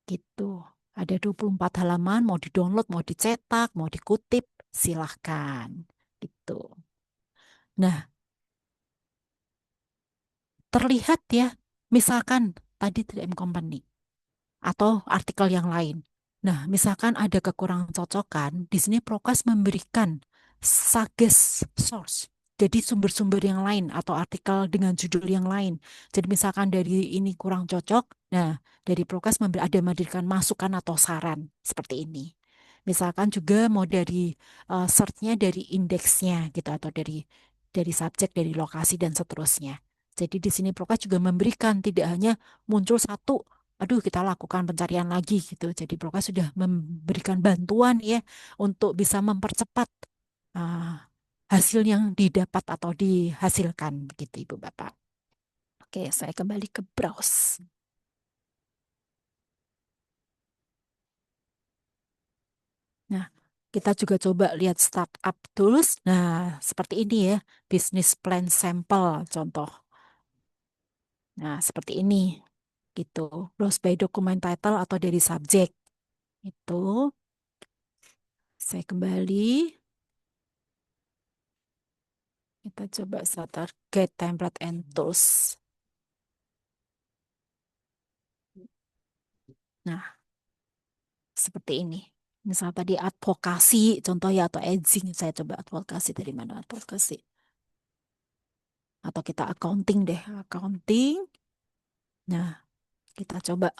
Gitu. Ada 24 halaman, mau di-download, mau dicetak, mau dikutip, silahkan. Gitu. Nah, terlihat ya, misalkan tadi 3M Company atau artikel yang lain. Nah, misalkan ada kekurangan cocokan, di sini Prokes memberikan suggest source. Jadi sumber-sumber yang lain atau artikel dengan judul yang lain. Jadi misalkan dari ini kurang cocok, nah dari Prokes memberikan masukan atau saran seperti ini. Misalkan juga mau dari search-nya dari indeksnya gitu atau dari subjek, dari lokasi dan seterusnya. Jadi di sini Prokes juga memberikan tidak hanya muncul satu, aduh kita lakukan pencarian lagi gitu. Jadi Prokes sudah memberikan bantuan ya untuk bisa mempercepat uh, hasil yang didapat atau dihasilkan begitu Ibu Bapak. Oke, saya kembali ke browse. Nah, kita juga coba lihat startup tools. Nah, seperti ini ya, business plan sampel contoh. Nah, seperti ini gitu. Browse by document title atau dari subjek. Itu saya kembali. Kita coba starter get template and tools. Nah, seperti ini. Misal tadi advokasi, contoh ya, atau edging. Saya coba advokasi dari mana advokasi. Atau kita accounting deh, accounting. Nah, kita coba.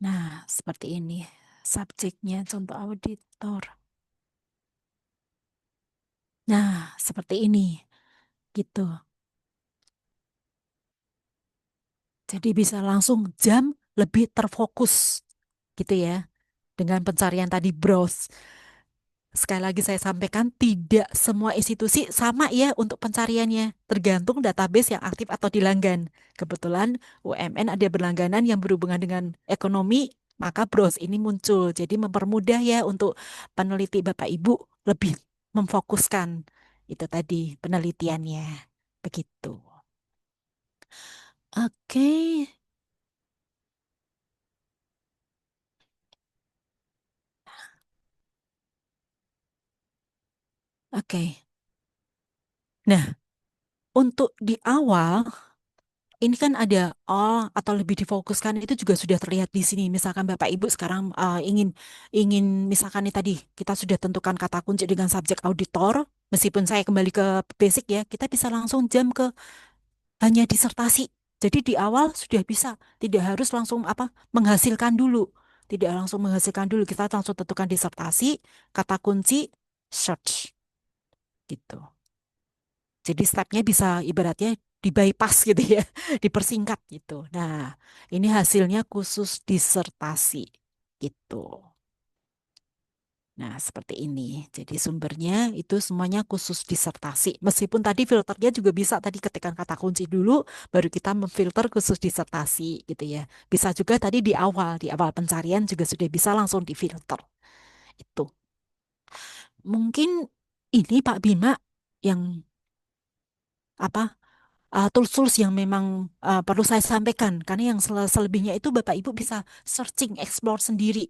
Nah, seperti ini. Subjeknya contoh auditor. Nah, seperti ini. Gitu. Jadi bisa langsung jam lebih terfokus. Gitu ya. Dengan pencarian tadi browse. Sekali lagi saya sampaikan, tidak semua institusi sama ya untuk pencariannya. Tergantung database yang aktif atau dilanggan. Kebetulan UMN ada berlangganan yang berhubungan dengan ekonomi, maka browse ini muncul. Jadi mempermudah ya untuk peneliti Bapak Ibu lebih memfokuskan itu tadi penelitiannya. Begitu. Oke, oke. Nah, untuk di awal ini kan ada atau lebih difokuskan itu juga sudah terlihat di sini. Misalkan Bapak Ibu sekarang ingin ingin misalkan nih tadi kita sudah tentukan kata kunci dengan subjek auditor, meskipun saya kembali ke basic ya, kita bisa langsung jam ke hanya disertasi. Jadi di awal sudah bisa, tidak harus langsung apa menghasilkan dulu. Tidak langsung menghasilkan dulu, kita langsung tentukan disertasi, kata kunci, search gitu. Jadi stepnya bisa ibaratnya di bypass gitu ya, dipersingkat gitu. Nah, ini hasilnya khusus disertasi gitu. Nah, seperti ini. Jadi sumbernya itu semuanya khusus disertasi. Meskipun tadi filternya juga bisa tadi ketikkan kata kunci dulu, baru kita memfilter khusus disertasi gitu ya. Bisa juga tadi di awal pencarian juga sudah bisa langsung difilter. Itu. Mungkin ini Pak Bima yang apa tools-tools yang memang perlu saya sampaikan karena yang selebihnya itu Bapak Ibu bisa searching, explore sendiri.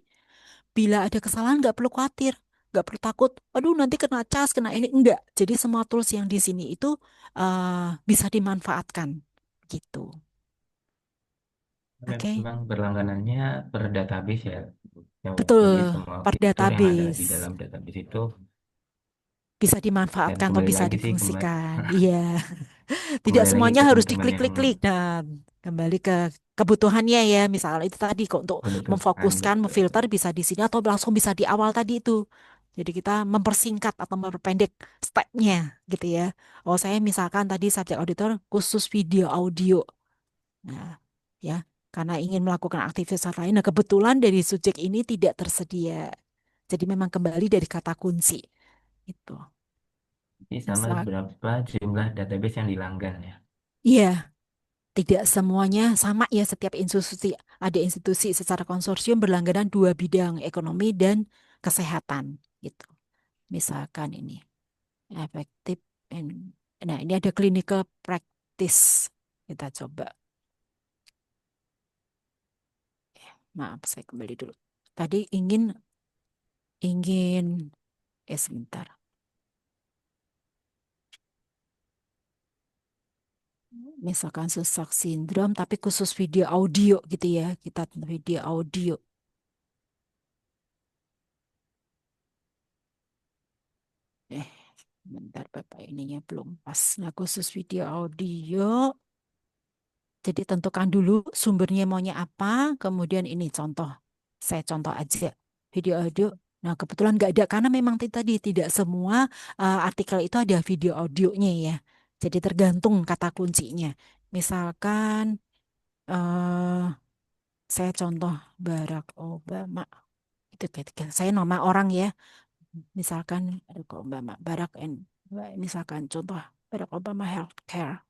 Bila ada kesalahan nggak perlu khawatir, nggak perlu takut. Aduh nanti kena cas, kena ini enggak. Jadi semua tools yang di sini itu bisa dimanfaatkan gitu. Oke, Memang berlangganannya per database ya. Ya, betul. jadi semua Per fitur yang ada di database dalam database itu, bisa dan dimanfaatkan atau kembali bisa lagi sih difungsikan. Iya. Tidak kembali lagi semuanya ke harus teman-teman yang diklik-klik-klik. Nah, kembali ke kebutuhannya ya. Misalnya itu tadi kok untuk kebutuhan memfokuskan, betul. memfilter bisa di sini atau langsung bisa di awal tadi itu. Jadi kita mempersingkat atau memperpendek stepnya gitu ya. Oh saya misalkan tadi subjek auditor khusus video audio. Nah ya karena ingin melakukan aktivitas lain. Nah kebetulan dari subjek ini tidak tersedia. Jadi memang kembali dari kata kunci itu. Jadi sama Misal, berapa jumlah database yang dilanggan ya. iya. Tidak semuanya sama ya setiap institusi. Ada institusi secara konsorsium berlangganan dua bidang, ekonomi dan kesehatan gitu. Misalkan ini efektif nah ini ada clinical practice. Kita coba. Maaf, saya kembali dulu. Tadi ingin ingin sebentar. Misalkan sesak sindrom tapi khusus video audio gitu ya. Kita video audio. Eh, bentar Bapak ininya belum pas. Nah, khusus video audio. Jadi tentukan dulu sumbernya maunya apa, kemudian ini contoh. Saya contoh aja video audio. Nah, kebetulan nggak ada karena memang tadi tidak semua artikel itu ada video audionya ya. Jadi tergantung kata kuncinya. Misalkan eh, saya contoh Barack Obama. Itu ketika saya nama orang ya. Misalkan Barack Obama, misalkan contoh Barack Obama Healthcare.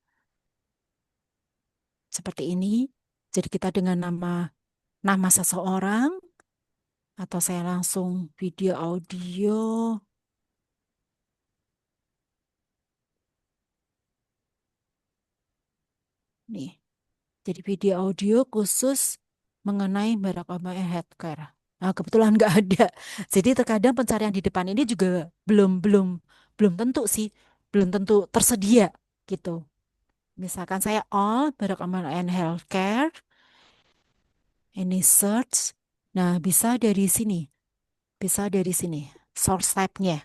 Seperti ini. Jadi kita dengan nama seseorang atau saya langsung video audio nih. Jadi video audio khusus mengenai Barack Obama Healthcare. Nah, kebetulan nggak ada. Jadi terkadang pencarian di depan ini juga belum belum belum tentu sih, belum tentu tersedia gitu. Misalkan saya all Barack Obama and Healthcare, Ini search. Nah, bisa dari sini. Bisa dari sini. Source type-nya.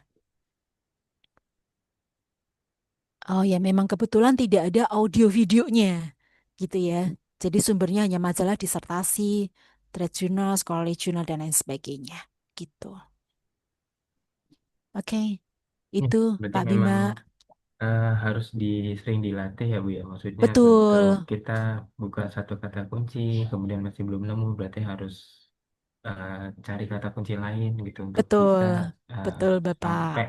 Oh ya, memang kebetulan tidak ada audio videonya. Gitu ya. Jadi sumbernya hanya majalah disertasi, trade journal, scholarly journal, dan lain sebagainya. Gitu. Oke, Ya, itu berarti Pak Bima. memang harus sering dilatih ya Bu ya. Maksudnya untuk Betul, kita buka satu kata kunci, kemudian masih belum nemu, berarti harus eh, cari kata kunci lain gitu untuk betul, bisa eh, betul Bapak. sampai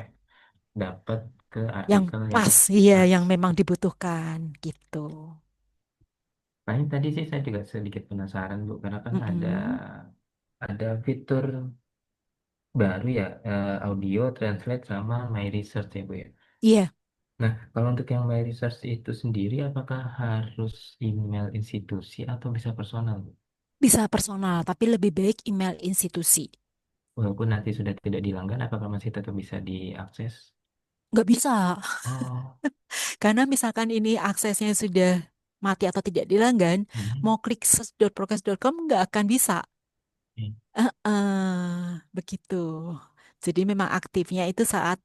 dapat ke Yang artikel yang pas, iya, pas. yang memang dibutuhkan. Gitu. Paling tadi sih saya juga sedikit penasaran Bu, karena kan Mm-mm. ada fitur baru ya, audio, translate sama my research ya Bu ya. Iya, Nah, kalau untuk yang my research itu sendiri, apakah harus email institusi atau bisa personal Bu? bisa personal, tapi lebih baik email institusi. Walaupun nanti sudah tidak dilanggan, apakah masih tetap bisa diakses? Nggak bisa, Oh, karena misalkan ini aksesnya sudah mati atau tidak dilanggan, hmm. mau klik search.prokes.com nggak akan bisa. Hmm. Begitu. Jadi memang aktifnya itu saat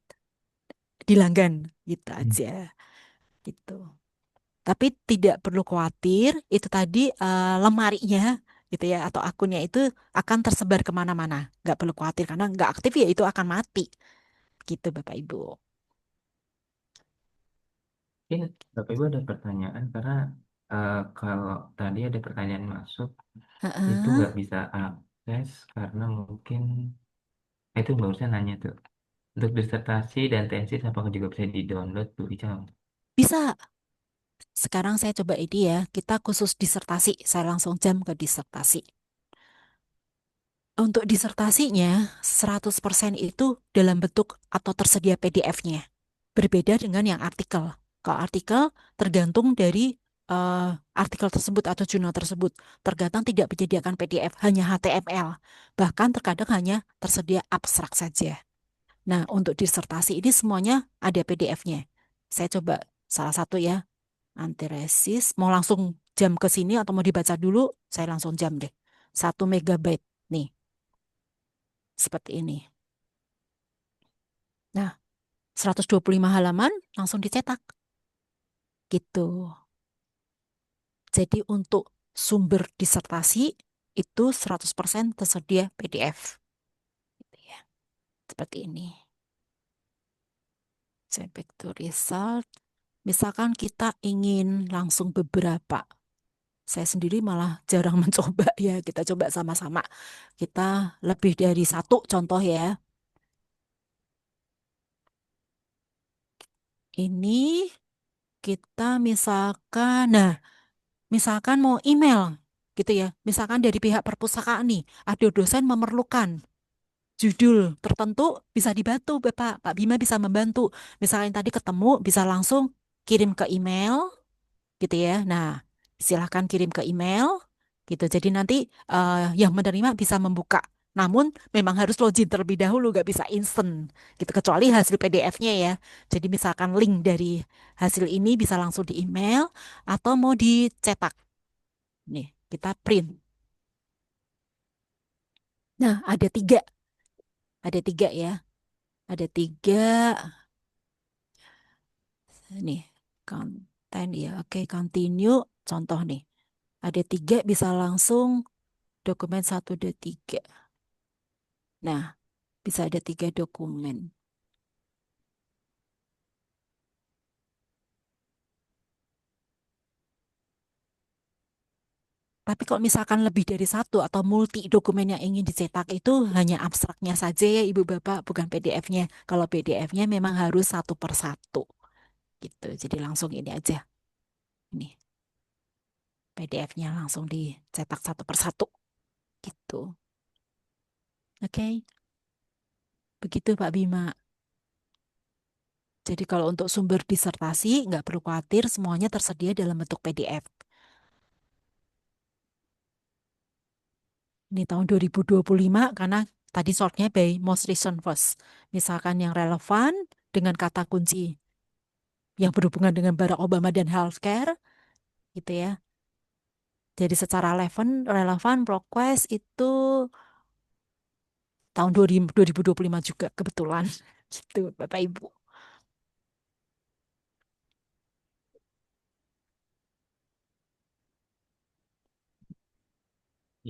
dilanggan, gitu Hmm. aja. Gitu. Tapi tidak perlu khawatir, itu tadi lemarinya gitu ya, atau akunnya itu akan tersebar kemana-mana. Nggak perlu khawatir, karena nggak aktif ya itu akan mati. Gitu Bapak Ibu. Mungkin Bapak Ibu ada pertanyaan, karena kalau tadi ada pertanyaan masuk, itu Heeh. nggak bisa akses karena mungkin itu barusan nanya tuh. Untuk disertasi dan tesis apakah juga bisa di-download Bu Ical? Bisa. Sekarang saya coba ini ya, kita khusus disertasi. Saya langsung jam ke disertasi. Untuk disertasinya, 100% itu dalam bentuk atau tersedia PDF-nya. Berbeda dengan yang artikel. Kalau artikel tergantung dari artikel tersebut atau jurnal tersebut. Tergantung tidak menyediakan PDF, hanya HTML. Bahkan terkadang hanya tersedia abstrak saja. Nah, untuk disertasi ini semuanya ada PDF-nya. Saya coba salah satu ya, antiresis. Mau langsung jam ke sini atau mau dibaca dulu? Saya langsung jam deh. 1 MB. Nih, seperti ini. Nah, 125 halaman langsung dicetak. Gitu. Jadi untuk sumber disertasi itu 100% tersedia PDF. Gitu ya. Seperti ini. Saya back to result. Misalkan kita ingin langsung beberapa. Saya sendiri malah jarang mencoba ya. Kita coba sama-sama. Kita lebih dari satu contoh ya. Ini kita misalkan, nah misalkan mau email gitu ya. Misalkan dari pihak perpustakaan nih, ada dosen memerlukan judul tertentu bisa dibantu Bapak. Pak Bima bisa membantu. Misalnya tadi ketemu bisa langsung kirim ke email gitu ya. Nah, silahkan kirim ke email gitu. Jadi nanti yang menerima bisa membuka. Namun memang harus login terlebih dahulu, nggak bisa instant gitu. Kecuali hasil PDF-nya ya. Jadi misalkan link dari hasil ini bisa langsung di email atau mau dicetak. Nih, kita print. Nah, ada tiga ya. Ada tiga. Nih, konten ya. Oke, continue. Contoh nih. Ada tiga bisa langsung dokumen satu, dua, tiga. Nah, bisa ada 3 dokumen. Tapi kalau misalkan lebih dari satu atau multi dokumen yang ingin dicetak itu hanya abstraknya saja ya Ibu Bapak, bukan PDF-nya. Kalau PDF-nya memang harus satu per satu gitu. Jadi langsung ini aja. Ini PDF-nya langsung dicetak satu per satu gitu. Oke, begitu Pak Bima. Jadi kalau untuk sumber disertasi nggak perlu khawatir, semuanya tersedia dalam bentuk PDF. Ini tahun 2025 karena tadi sortnya by most recent first. Misalkan yang relevan dengan kata kunci yang berhubungan dengan Barack Obama dan healthcare gitu ya. Jadi secara relevan ProQuest itu tahun 2025 juga kebetulan. Gitu, Bapak Ibu.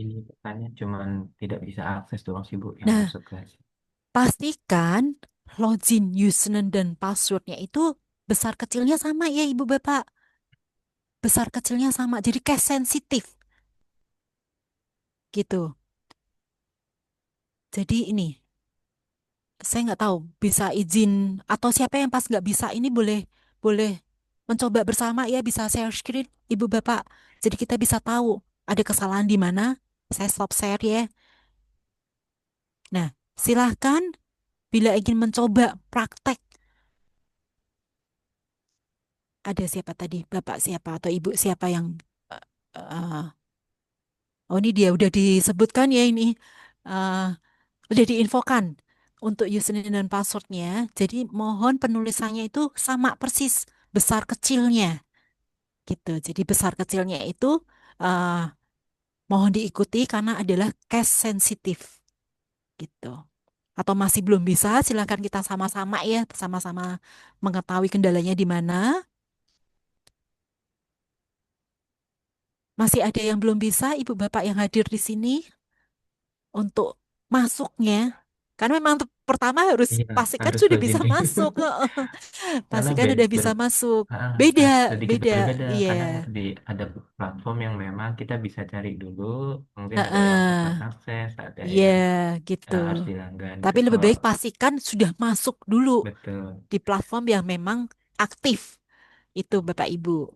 Ini pertanyaan cuman tidak bisa akses doang sih Bu yang Nah, masuk ke. pastikan login username dan passwordnya itu besar kecilnya sama ya Ibu Bapak. Besar kecilnya sama. Jadi case sensitif gitu. Jadi ini, saya nggak tahu bisa izin atau siapa yang pas nggak bisa ini boleh boleh mencoba bersama ya bisa share screen Ibu Bapak. Jadi kita bisa tahu ada kesalahan di mana. Saya stop share ya. Nah, silahkan bila ingin mencoba praktek. Ada siapa tadi? Bapak siapa atau Ibu siapa yang eh, eh, oh ini dia udah disebutkan ya ini. Eh, udah diinfokan untuk username dan passwordnya. Jadi mohon penulisannya itu sama persis besar kecilnya gitu. Jadi besar kecilnya itu eh, mohon diikuti karena adalah case sensitif gitu. Atau masih belum bisa, silakan kita sama-sama ya, sama-sama mengetahui kendalanya di mana. Masih ada yang belum bisa, Ibu Bapak yang hadir di sini untuk masuknya. Karena memang pertama harus Iya, pastikan harus sudah login bisa dulu. masuk. Karena Pastikan sudah bisa masuk. Beda, sedikit beda. berbeda. Kadang Iya. ada platform yang memang kita bisa cari dulu, mungkin ada yang Heeh. open access, ada Iya, yang gitu. harus dilanggan gitu. Tapi lebih Kalau baik pastikan sudah masuk dulu betul, di platform yang memang aktif. Itu Bapak Ibu.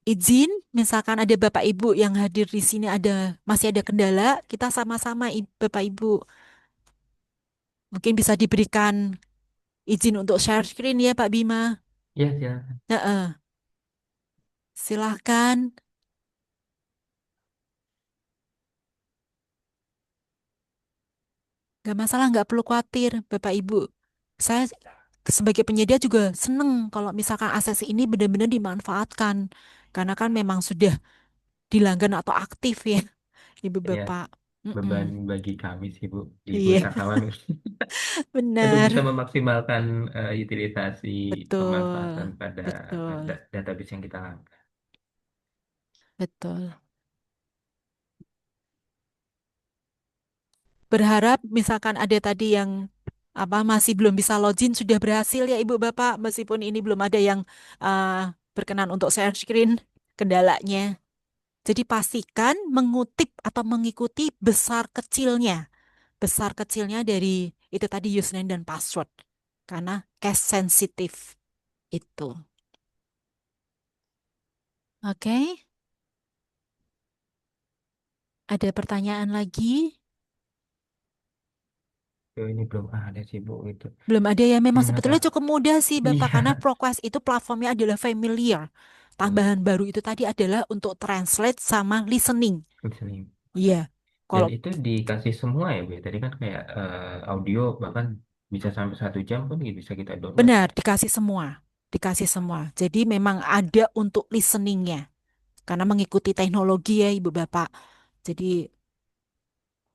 Izin, misalkan ada Bapak Ibu yang hadir di sini masih ada kendala, kita sama-sama Bapak Ibu mungkin bisa diberikan izin untuk share screen ya Pak Bima. ya silakan. Heeh. Silahkan, nggak masalah, nggak perlu khawatir Bapak Ibu. Saya sebagai penyedia juga seneng kalau misalkan akses ini benar-benar dimanfaatkan. Karena kan memang sudah dilanggan atau aktif ya, Ibu Ya, Bapak. Mm-mm. beban bagi kami sih Bu di Iya, wisatawan untuk bisa benar. memaksimalkan utilisasi pemanfaatan Betul, pada betul, database yang kita lakukan. betul. Berharap misalkan ada tadi yang apa masih belum bisa login sudah berhasil ya Ibu Bapak meskipun ini belum ada yang berkenan untuk share screen kendalanya. Jadi pastikan mengutip atau mengikuti besar kecilnya dari itu tadi username dan password karena case sensitif itu. Oke, ada pertanyaan lagi? Oh, ini belum ada sih Bu itu. Belum ada ya, memang Ternyata sebetulnya cukup mudah sih Bapak, iya. karena ProQuest itu platformnya adalah familiar. Tambahan baru itu tadi adalah untuk translate sama listening. Listening. Iya, Dan kalau itu dikasih semua ya Bu. Ya? Tadi kan kayak audio bahkan bisa sampai 1 jam pun bisa kita download benar gitu. dikasih semua, dikasih semua. Jadi memang ada untuk listeningnya, karena mengikuti teknologi ya Ibu Bapak. Jadi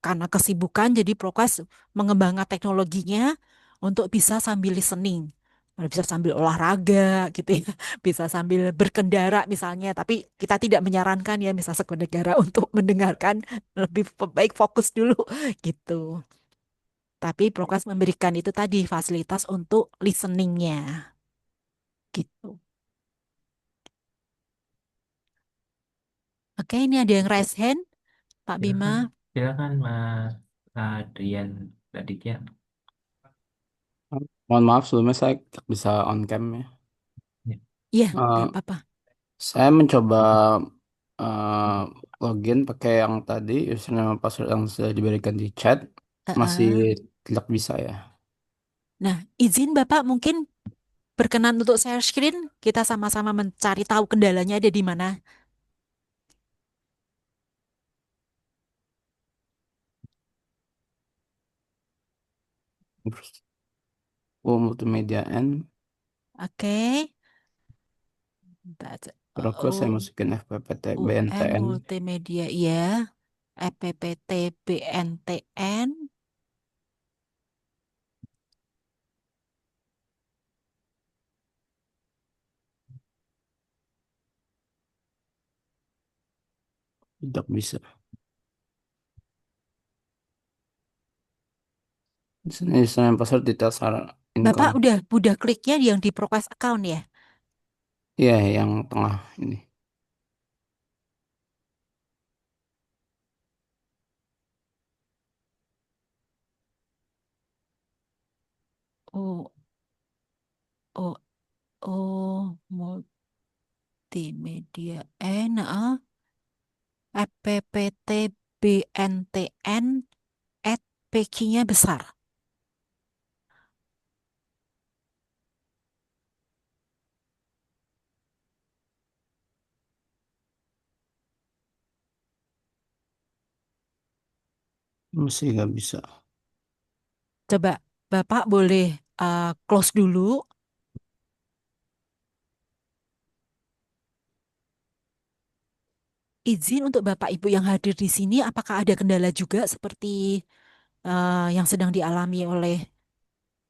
karena kesibukan, jadi ProQuest mengembangkan teknologinya untuk bisa sambil listening. Bisa sambil olahraga gitu ya, bisa sambil berkendara misalnya. Tapi kita tidak menyarankan ya misal berkendara untuk mendengarkan, lebih baik fokus dulu gitu. Tapi ProQuest memberikan itu tadi fasilitas untuk listeningnya gitu. Oke, ini ada yang raise hand, Pak Bima. Silakan, silakan Mas Adrian Raditya. Mohon maaf sebelumnya saya tidak bisa on cam ya. Ya, Iya, nggak Eh, apa-apa. saya mencoba eh, login pakai yang tadi username dan password yang sudah diberikan di chat masih Heeh. tidak bisa ya. Nah, izin Bapak mungkin berkenan untuk share screen, kita sama-sama mencari tahu kendalanya ada di mana. Oh, multimedia N. Oke. Rokok saya U- masukin FPPT UM BNTN. Multimedia ya, EPPT BNTN. Tidak bisa. Di sini username password details are Bapak incorrect. udah kliknya yang di ProQuest account ya? Iya, yang tengah ini. Oh, oh, oh, multimedia. Nah, EPPT BNTN at PQ-nya besar. Masih nggak bisa. Coba Bapak boleh close dulu. Izin untuk Bapak Ibu yang hadir di sini, apakah ada kendala juga seperti yang sedang dialami oleh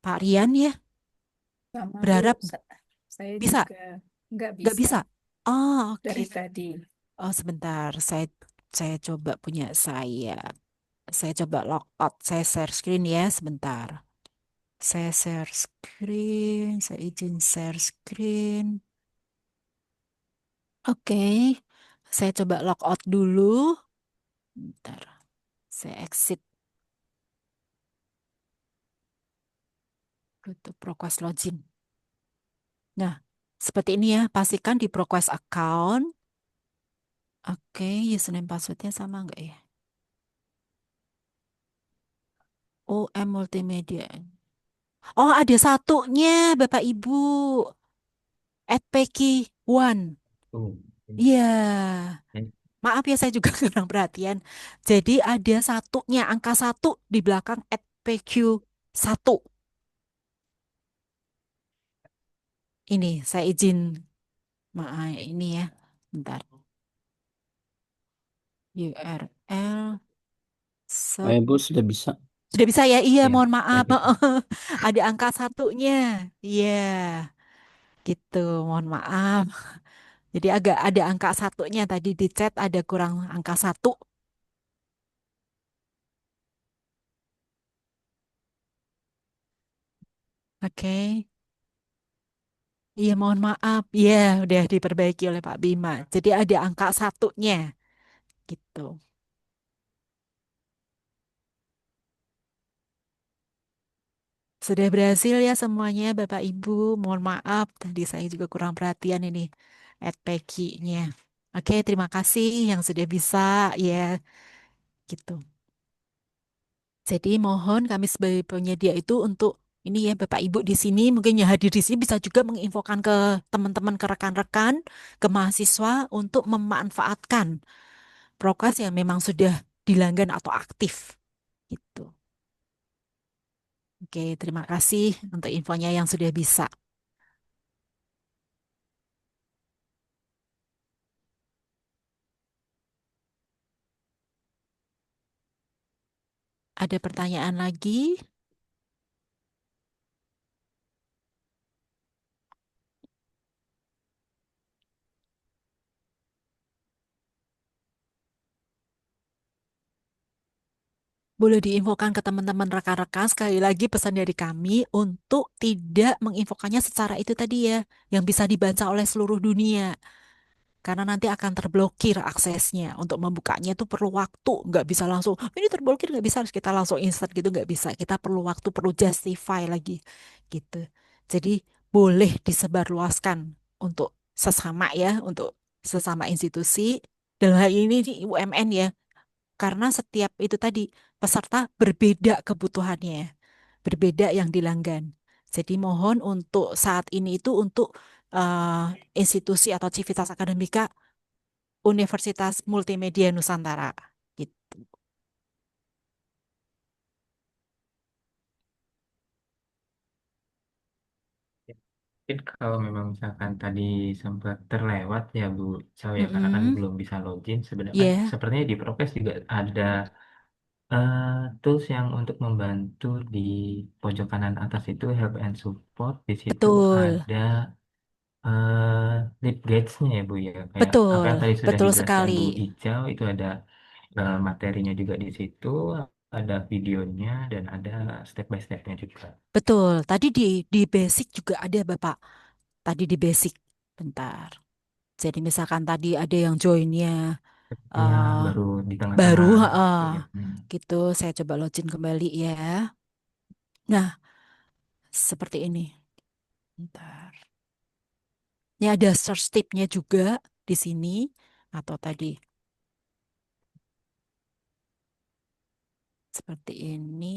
Pak Rian ya? Sama Bu, Berharap saya bisa, juga nggak nggak bisa bisa. Oh, oke. dari tadi. Oh, sebentar. Saya coba punya saya. Saya coba logout. Saya share screen ya, sebentar. Saya share screen. Saya izin share screen. Oke. Saya coba logout dulu. Bentar. Saya exit. Tutup ProQuest login. Nah, seperti ini ya. Pastikan di ProQuest account. Oke, username passwordnya sama nggak ya? OM Multimedia. Oh, ada satunya, Bapak Ibu. At Peggy One. Oh, Iya. oke. Maaf ya, saya juga kurang perhatian. Jadi ada satunya, angka satu di belakang at PQ satu. Ini saya izin, maaf ini ya. Bentar. URL Oh, set. Ibu sudah bisa. Sudah bisa ya? Iya, Ya, mohon saya maaf. bisa. Ada angka satunya. Iya, gitu. Mohon maaf. Jadi agak ada angka satunya tadi di chat ada kurang angka satu. Oke. Iya, mohon maaf. Iya, udah diperbaiki oleh Pak Bima. Jadi ada angka satunya, gitu. Sudah berhasil ya semuanya, Bapak Ibu. Mohon maaf, tadi saya juga kurang perhatian ini at Peggy-nya. Oke, terima kasih yang sudah bisa, ya, gitu. Jadi mohon kami sebagai penyedia itu untuk ini ya Bapak Ibu di sini mungkin yang hadir di sini bisa juga menginfokan ke teman-teman, ke rekan-rekan, ke mahasiswa untuk memanfaatkan prokes yang memang sudah dilanggan atau aktif. Gitu. Oke, terima kasih untuk infonya yang sudah bisa. Ada pertanyaan lagi? Boleh diinfokan ke teman-teman rekan-rekan. Sekali lagi pesan dari kami untuk tidak menginfokannya secara itu tadi ya, yang bisa dibaca oleh seluruh dunia. Karena nanti akan terblokir aksesnya. Untuk membukanya itu perlu waktu, nggak bisa langsung, ini terblokir nggak bisa, harus kita langsung insert gitu, nggak bisa. Kita perlu waktu, perlu justify lagi, gitu. Jadi boleh disebarluaskan untuk sesama ya, untuk sesama institusi. Dalam hal ini di UMN ya, karena setiap itu tadi peserta berbeda kebutuhannya, berbeda yang dilanggan. Jadi mohon untuk saat ini itu untuk institusi atau civitas akademika Universitas Multimedia Nusantara. Gitu. Mungkin kalau memang misalkan tadi sempat terlewat ya Bu Chow ya, karena kan Mm-mm. belum bisa login. Sebenarnya kan Ya, sepertinya di Prokes juga ada tools yang untuk membantu di pojok kanan atas itu help and support. Di situ betul, ada lead guides-nya ya Bu ya. Kayak apa betul, yang tadi sudah betul dijelaskan sekali. Bu Icau itu ada materinya juga di situ, ada videonya dan ada step by step-nya juga. Betul. Tadi di basic juga ada Bapak. Tadi di basic. Bentar. Jadi misalkan tadi ada yang joinnya Ya, eh baru di baru, tengah-tengah gitu ya. gitu. Saya coba login kembali ya. Nah, seperti ini. Bentar. Ini ada search tip-nya juga di sini. Atau tadi seperti ini.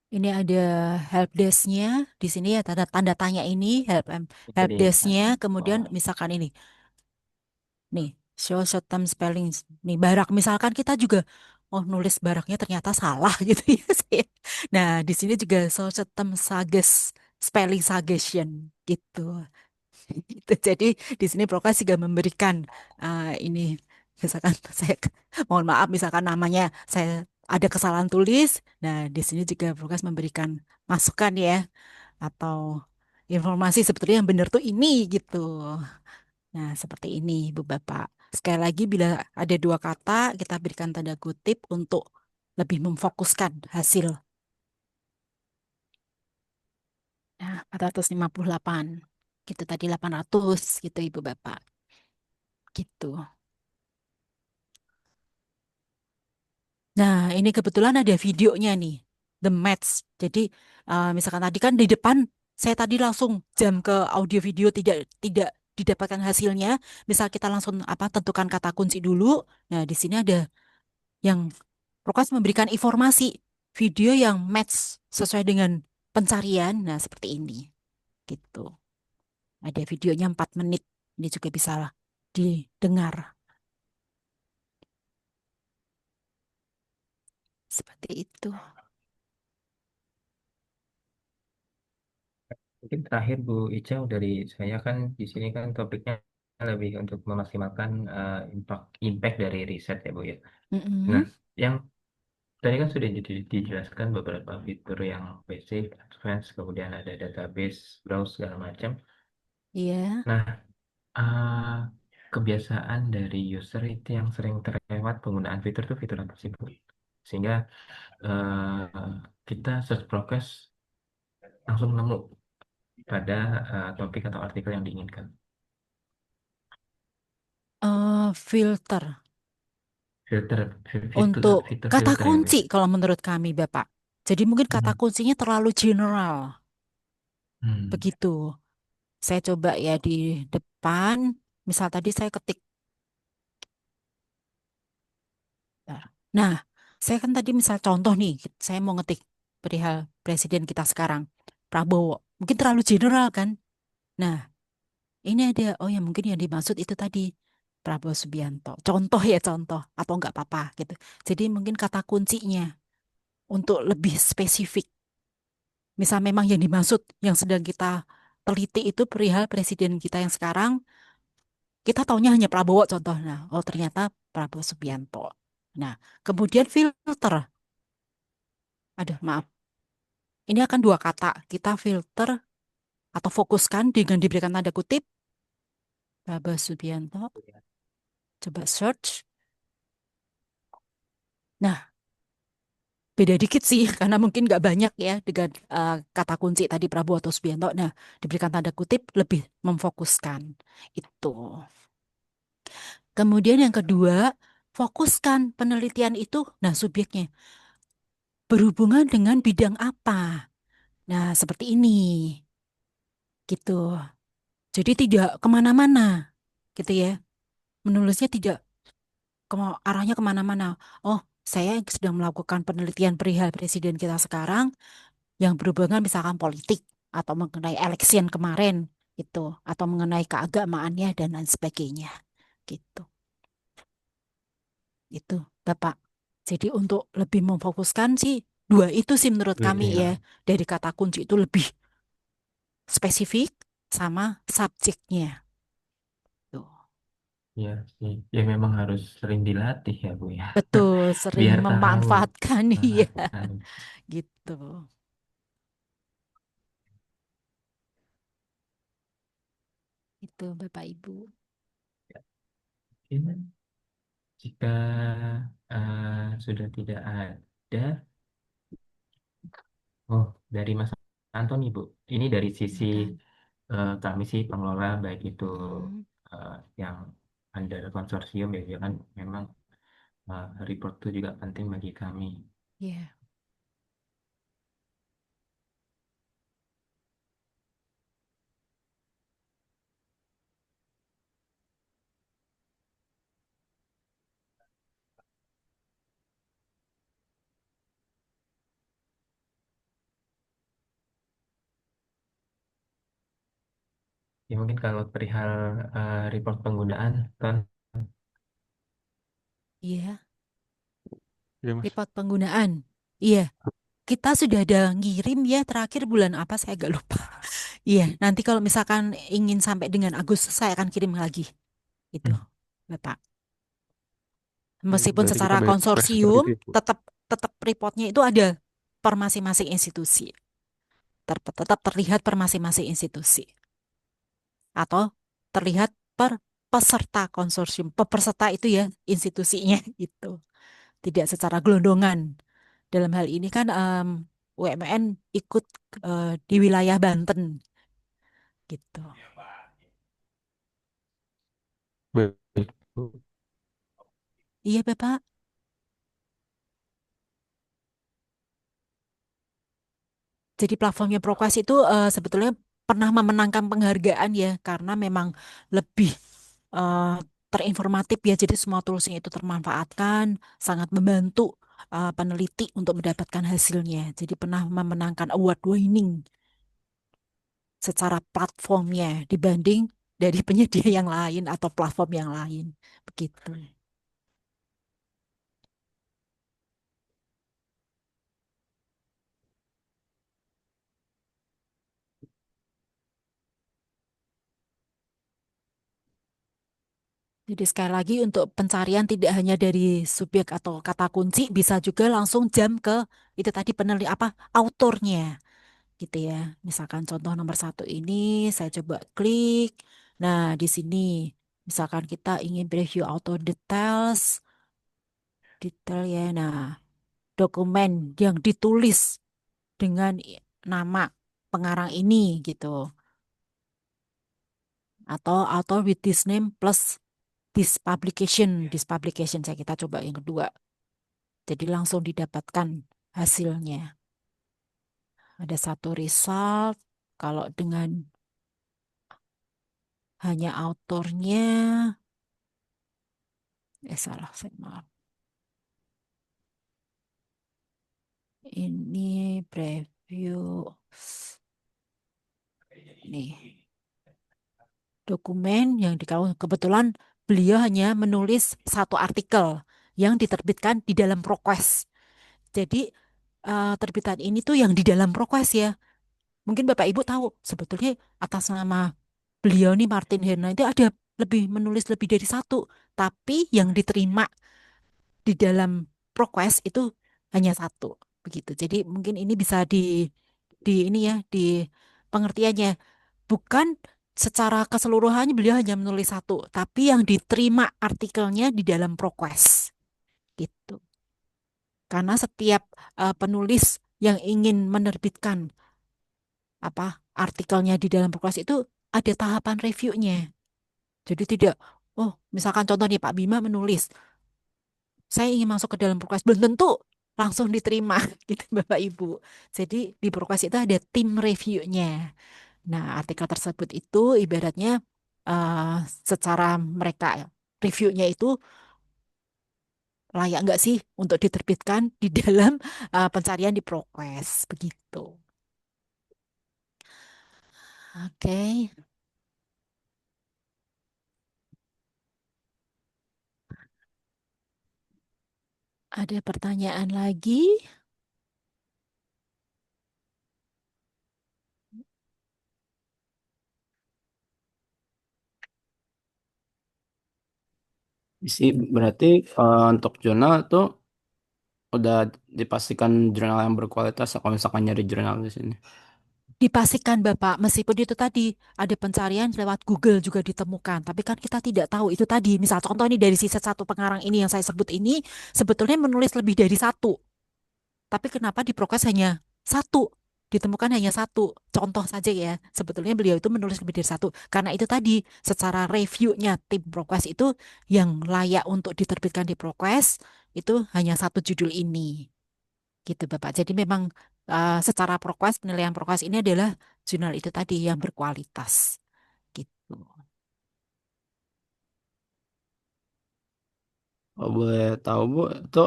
Ini ada help desk-nya. Di sini ya tanda tanda tanya ini help Jadi, desk-nya. Kemudian oh, misalkan ini. Nih, show short term spelling. Nih, barak. Misalkan kita juga, oh nulis baraknya ternyata salah gitu ya. Nah, di sini juga show short term spelling suggestion gitu. Itu jadi di sini Prokas juga memberikan ini, misalkan saya mohon maaf, misalkan namanya saya ada kesalahan tulis. Nah, di sini juga Prokas memberikan masukan ya, atau informasi sebetulnya yang benar tuh ini gitu. Nah, seperti ini, Bu Bapak. Sekali lagi, bila ada dua kata, kita berikan tanda kutip untuk lebih memfokuskan hasil. Nah, 458. Gitu tadi 800, gitu Ibu Bapak. Gitu. Nah, ini kebetulan ada videonya nih, The Match. Jadi, misalkan tadi kan di depan, saya tadi langsung jam ke audio video tidak tidak didapatkan hasilnya. Misal kita langsung apa tentukan kata kunci dulu. Nah, di sini ada yang Prokas memberikan informasi video yang match sesuai dengan pencarian. Nah, seperti ini. Gitu. Ada videonya 4 menit. Ini juga bisa didengar. Seperti itu. mungkin terakhir Bu Icau dari saya kan di sini kan topiknya lebih untuk memaksimalkan impact dari riset ya Bu ya. Nah, Mm-mm. yang tadi kan sudah dijelaskan beberapa fitur yang basic, advance, kemudian ada database, browse segala macam. Iya. Nah, eh, kebiasaan dari user itu yang sering terlewat penggunaan fitur itu fitur apa sih Bu? Sehingga kita search progress langsung nemu pada topik atau artikel yang diinginkan. Filter Filter, untuk fitur kata filter ya Bu. kunci kalau menurut kami, Bapak. Jadi mungkin kata Hmm. kuncinya terlalu general. Hmm. Begitu. Saya coba ya di depan. Misal tadi saya ketik. Bentar. Nah, saya kan tadi misal contoh nih, saya mau ngetik perihal presiden kita sekarang, Prabowo. Mungkin terlalu general kan? Nah, ini ada, oh ya mungkin yang dimaksud itu tadi, Prabowo Subianto. Contoh ya contoh, atau enggak apa-apa gitu. Jadi mungkin kata kuncinya untuk lebih spesifik. Misal memang yang dimaksud, yang sedang kita teliti itu perihal presiden kita yang sekarang, kita taunya hanya Prabowo contohnya. Oh ternyata Prabowo Subianto. Nah, kemudian filter. Aduh, maaf. Ini akan dua kata. Kita filter atau fokuskan dengan diberikan tanda kutip. Prabowo Subianto. Coba search. Nah, beda dikit sih, karena mungkin nggak banyak ya dengan kata kunci tadi Prabowo atau Subianto. Nah, diberikan tanda kutip lebih memfokuskan. Itu. Kemudian yang kedua, fokuskan penelitian itu. Nah, subjeknya berhubungan dengan bidang apa? Nah, seperti ini. Gitu. Jadi tidak kemana-mana. Gitu ya. Menulisnya tidak arahnya kemana-mana. Oh, saya sedang melakukan penelitian perihal presiden kita sekarang. yang berhubungan misalkan politik atau mengenai election kemarin itu atau mengenai keagamaannya dan lain sebagainya gitu. Itu Bapak. Jadi untuk lebih memfokuskan sih dua itu sih menurut kami ya. Iya, Dari kata kunci itu lebih spesifik sama subjeknya. Tuh. iya sih. Ya memang harus sering dilatih ya Bu ya. Betul, sering Biar tahu. memanfaatkan Nah, iya kan. gitu. Itu Bapak Ibu. Mungkin jika sudah tidak ada, oh dari Mas Anton Bu, ini dari sisi Silakan. kami sih pengelola baik itu Mm-mm. eh, yang under konsorsium ya, kan memang report itu juga penting bagi kami. Iya. Ya mungkin kalau perihal report penggunaan, kan Iya, Ya, Mas. report penggunaan. Iya, kita sudah ada ngirim ya terakhir bulan apa saya agak lupa. Iya, nanti kalau misalkan ingin sampai dengan Agustus saya akan kirim lagi. Itu, Bapak. Meskipun Berarti kita secara banyak request seperti konsorsium itu, Bu. tetap tetap reportnya itu ada per masing-masing institusi. Tetap terlihat per masing-masing institusi atau terlihat per peserta konsorsium. Peserta itu ya institusinya itu. Tidak secara gelondongan. Dalam hal ini kan UMN ikut di wilayah Banten gitu. Baik, Bu. Iya, Bapak. Jadi platformnya ProQuest itu sebetulnya pernah memenangkan penghargaan ya karena memang lebih eh, terinformatif ya. Jadi semua toolsnya itu termanfaatkan, sangat membantu peneliti untuk mendapatkan hasilnya. Jadi pernah memenangkan award winning secara platformnya dibanding dari penyedia yang lain atau platform yang lain. Begitu. Jadi sekali lagi untuk pencarian tidak hanya dari subjek atau kata kunci, bisa juga langsung jam ke itu tadi peneliti apa autornya gitu ya. Misalkan contoh nomor satu ini saya coba klik. Nah di sini misalkan kita ingin preview auto details, detail ya. Nah dokumen yang ditulis dengan nama pengarang ini gitu. Atau author with this name plus this publication saya kita coba yang kedua. Jadi langsung didapatkan hasilnya. Ada satu result, kalau dengan hanya autornya, salah, saya maaf. Ini preview, nih, dokumen yang kebetulan beliau hanya menulis satu artikel yang diterbitkan di dalam ProQuest. Jadi terbitan ini tuh yang di dalam ProQuest ya. Mungkin Bapak Ibu tahu sebetulnya atas nama beliau nih Martin Herna itu ada lebih menulis lebih dari satu, tapi yang diterima di dalam ProQuest itu hanya satu begitu. Jadi mungkin ini bisa di ini ya di pengertiannya bukan secara keseluruhannya beliau hanya menulis satu, tapi yang diterima artikelnya di dalam ProQuest gitu. Karena setiap penulis yang ingin menerbitkan apa artikelnya di dalam ProQuest itu ada tahapan reviewnya. Jadi tidak, oh misalkan contoh nih Pak Bima menulis, saya ingin masuk ke dalam ProQuest, belum tentu langsung diterima gitu Bapak Ibu. Jadi di ProQuest itu ada tim reviewnya. Nah artikel tersebut itu ibaratnya eh, secara mereka reviewnya itu layak nggak sih untuk diterbitkan di dalam pencarian di ProQuest begitu. Oke, ada pertanyaan lagi? Sih berarti untuk jurnal itu udah dipastikan jurnal yang berkualitas ya, kalau misalkan nyari jurnal di sini. Dipastikan Bapak, meskipun itu tadi ada pencarian lewat Google juga ditemukan, tapi kan kita tidak tahu itu tadi. Misal contoh ini dari sisa satu pengarang ini yang saya sebut ini sebetulnya menulis lebih dari satu, tapi kenapa di Prokes hanya satu? Ditemukan hanya satu. Contoh saja ya, sebetulnya beliau itu menulis lebih dari satu. Karena itu tadi, secara reviewnya tim Prokes itu yang layak untuk diterbitkan di Prokes itu hanya satu judul ini. Gitu Bapak. Jadi memang secara ProQuest, penilaian ProQuest ini adalah jurnal itu tadi yang berkualitas. Gitu. Kalau boleh tahu Bu, itu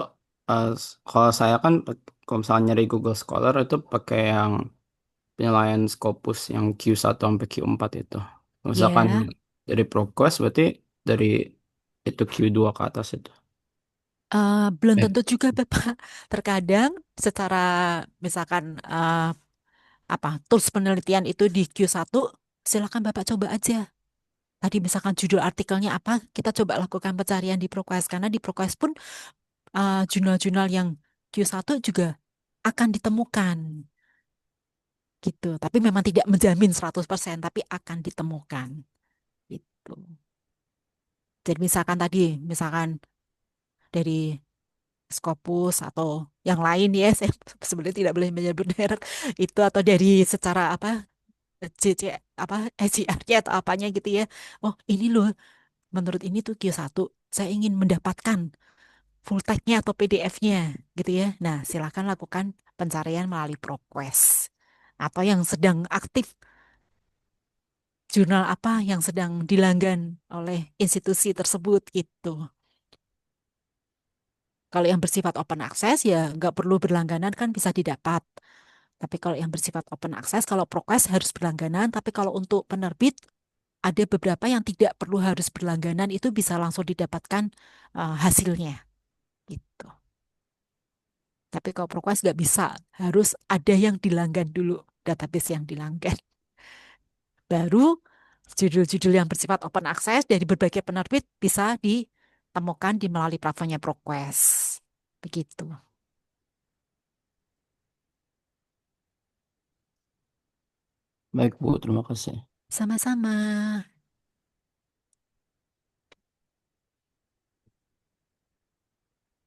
kalau saya kan kalau misalnya nyari Google Scholar itu pakai yang penilaian Scopus yang Q1 sampai Q4 itu. Kalau misalkan Ya, dari ProQuest berarti dari itu Q2 ke atas itu. belum Eh, tentu juga Bapak. Terkadang secara misalkan apa tools penelitian itu di Q1, silakan Bapak coba aja. Tadi misalkan judul artikelnya apa, kita coba lakukan pencarian di ProQuest karena di ProQuest pun jurnal-jurnal yang Q1 juga akan ditemukan gitu. Tapi memang tidak menjamin 100%, tapi akan ditemukan gitu. Jadi misalkan tadi, misalkan dari Scopus atau yang lain ya, saya sebenarnya tidak boleh menyebut merek itu atau dari secara apa CC apa SCR-nya atau apanya gitu ya. Oh, ini loh menurut ini tuh Q1 saya ingin mendapatkan full text-nya atau PDF-nya gitu ya. Nah, silakan lakukan pencarian melalui ProQuest atau yang sedang aktif jurnal apa yang sedang dilanggan oleh institusi tersebut gitu. Kalau yang bersifat open access ya nggak perlu berlangganan kan bisa didapat. Tapi kalau yang bersifat open access, kalau ProQuest harus berlangganan. Tapi kalau untuk penerbit ada beberapa yang tidak perlu harus berlangganan itu bisa langsung didapatkan hasilnya gitu. Tapi kalau ProQuest nggak bisa, harus ada yang dilanggan dulu, database yang dilanggan. Baru judul-judul yang bersifat open access dari berbagai penerbit bisa ditemukan di melalui platformnya ProQuest. Begitu. Baik Bu, terima kasih. Sama-sama.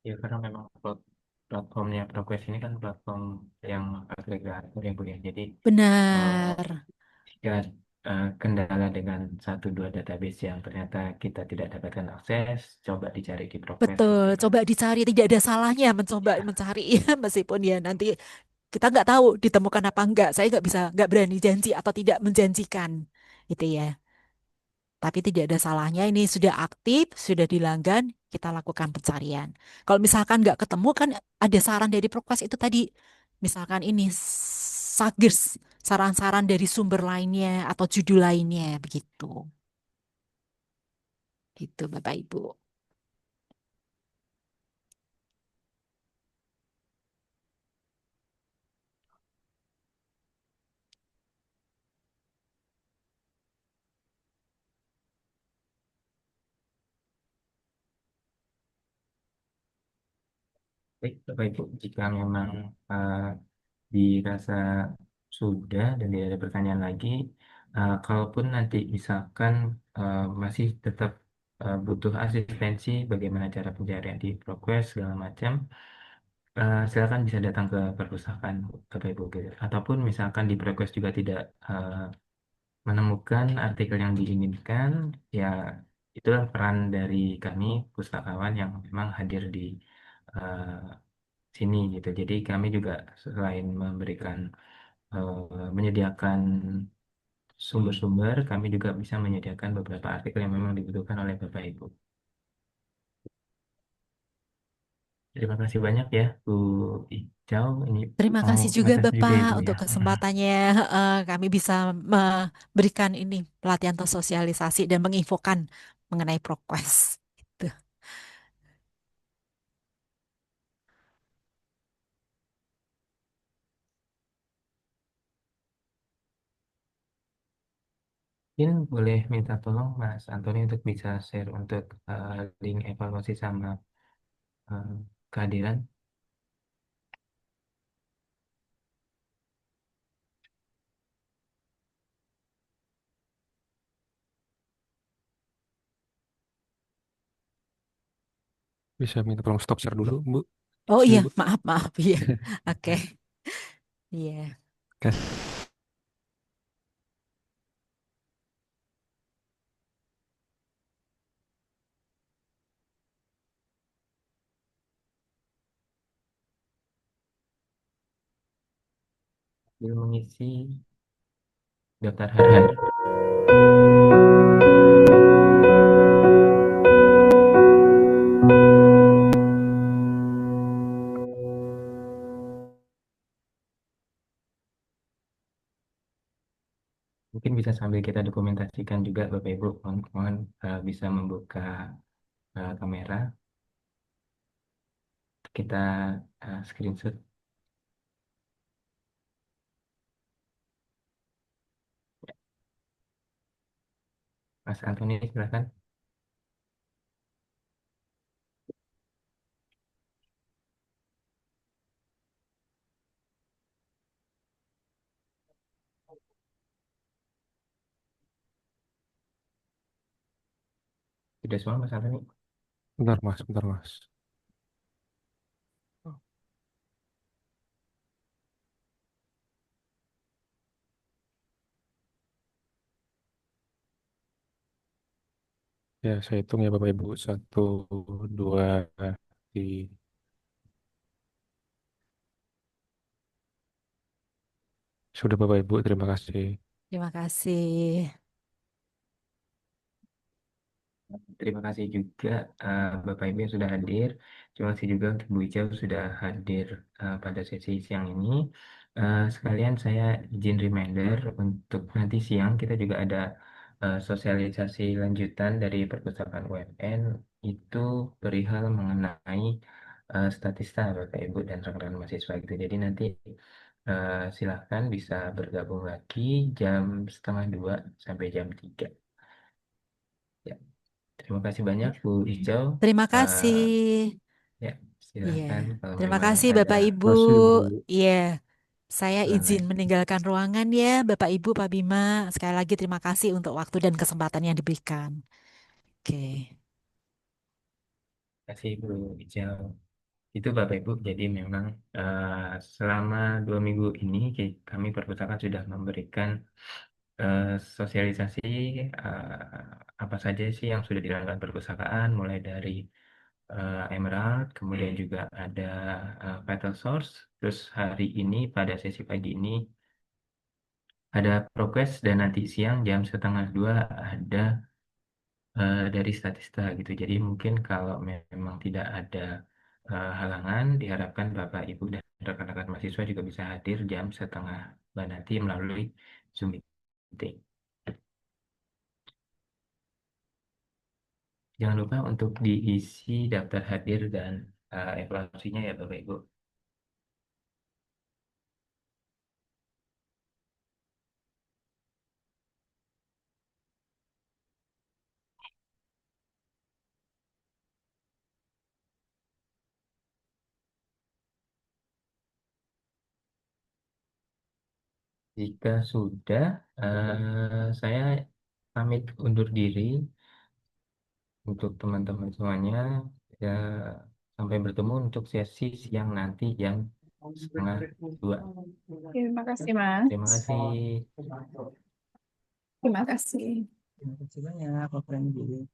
Ya karena memang platformnya ProQuest ini kan platform yang agregator ya Bu ya. Jadi Benar. jika kendala dengan satu dua database yang ternyata kita tidak dapatkan akses, coba dicari di ProQuest Betul, gitu ya. coba dicari, tidak ada salahnya mencoba mencari ya, meskipun ya nanti kita nggak tahu ditemukan apa enggak. Saya nggak berani janji atau tidak menjanjikan, gitu ya. Tapi tidak ada salahnya ini sudah aktif, sudah dilanggan, kita lakukan pencarian. Kalau misalkan nggak ketemu kan ada saran dari Prokes itu tadi, misalkan ini Sagers, saran-saran dari sumber lainnya atau judul lainnya begitu, gitu Bapak Ibu. Baik, Bapak Ibu, jika memang eh, dirasa sudah dan tidak ada pertanyaan lagi, kalaupun nanti misalkan masih tetap butuh asistensi bagaimana cara pencarian di ProQuest segala macam, silakan bisa datang ke perpustakaan Bapak Ibu gitu. Ataupun misalkan di ProQuest juga tidak menemukan artikel yang diinginkan, ya itulah peran dari kami pustakawan yang memang hadir di eh, sini gitu. Jadi kami juga selain memberikan menyediakan sumber-sumber, kami juga bisa menyediakan beberapa artikel yang memang dibutuhkan oleh Bapak Ibu. Terima kasih banyak ya Bu Ica Icau, ini Terima mau kasih juga ngetes juga Bapak Ibu untuk ya. kesempatannya. Kami bisa memberikan ini pelatihan atau sosialisasi dan menginfokan mengenai ProQuest. Gitu. Mungkin boleh minta tolong Mas Antoni untuk bisa share untuk link evaluasi sama eh, kehadiran. Bisa minta tolong stop share dulu, Bu. Oh Ini, iya, Bu. maaf, maaf. Iya, oke. Iya. Oke. Sambil mengisi daftar hari. Mungkin bisa sambil kita dokumentasikan juga Bapak Ibu, mohon bisa membuka kamera, kita screenshot. Mas Antoni silakan. Sudah semua Mas Antoni? Bentar, Mas. Bentar, Mas. Ya, saya hitung ya, Bapak Ibu. Satu, dua, tiga. Sudah, Bapak Ibu. Terima kasih. Terima kasih. Terima kasih juga Bapak Ibu yang sudah hadir. Terima kasih juga untuk Bu Ijau sudah hadir pada sesi siang ini. Sekalian saya izin reminder untuk nanti siang kita juga ada sosialisasi lanjutan dari Perpustakaan UMN itu perihal mengenai statista Bapak Ibu dan rekan-rekan mahasiswa gitu. Jadi nanti silahkan bisa bergabung lagi jam setengah 2 sampai jam 3. Ya. Terima kasih banyak Bu Ijau. Terima kasih. Eh, ya, Iya. silakan kalau Terima memang kasih ada Bapak Ibu. Makasih, Bu. Iya. Saya usulan izin lain. meninggalkan ruangan ya, Bapak Ibu, Pak Bima. Sekali lagi terima kasih untuk waktu dan kesempatan yang diberikan. Oke. Terima kasih Bu Ijau. Itu Bapak Ibu, jadi memang selama 2 minggu ini kami perpustakaan sudah memberikan sosialisasi apa saja sih yang sudah dilakukan perpustakaan, mulai dari Emerald, kemudian juga ada Vital Source, terus hari ini pada sesi pagi ini ada progres dan nanti siang jam setengah 2 ada dari statista gitu. Jadi mungkin kalau memang tidak ada halangan, diharapkan Bapak, Ibu, dan rekan-rekan mahasiswa juga bisa hadir jam setengah 2 nanti melalui Zoom meeting. Jangan lupa untuk diisi daftar hadir dan evaluasinya ya Bapak Ibu. Jika sudah, saya pamit undur diri untuk teman-teman semuanya. Ya, sampai bertemu untuk sesi siang nanti jam setengah 2. Terima kasih, Terima Mas. kasih. Terima kasih. Terima kasih banyak, Pak Franky.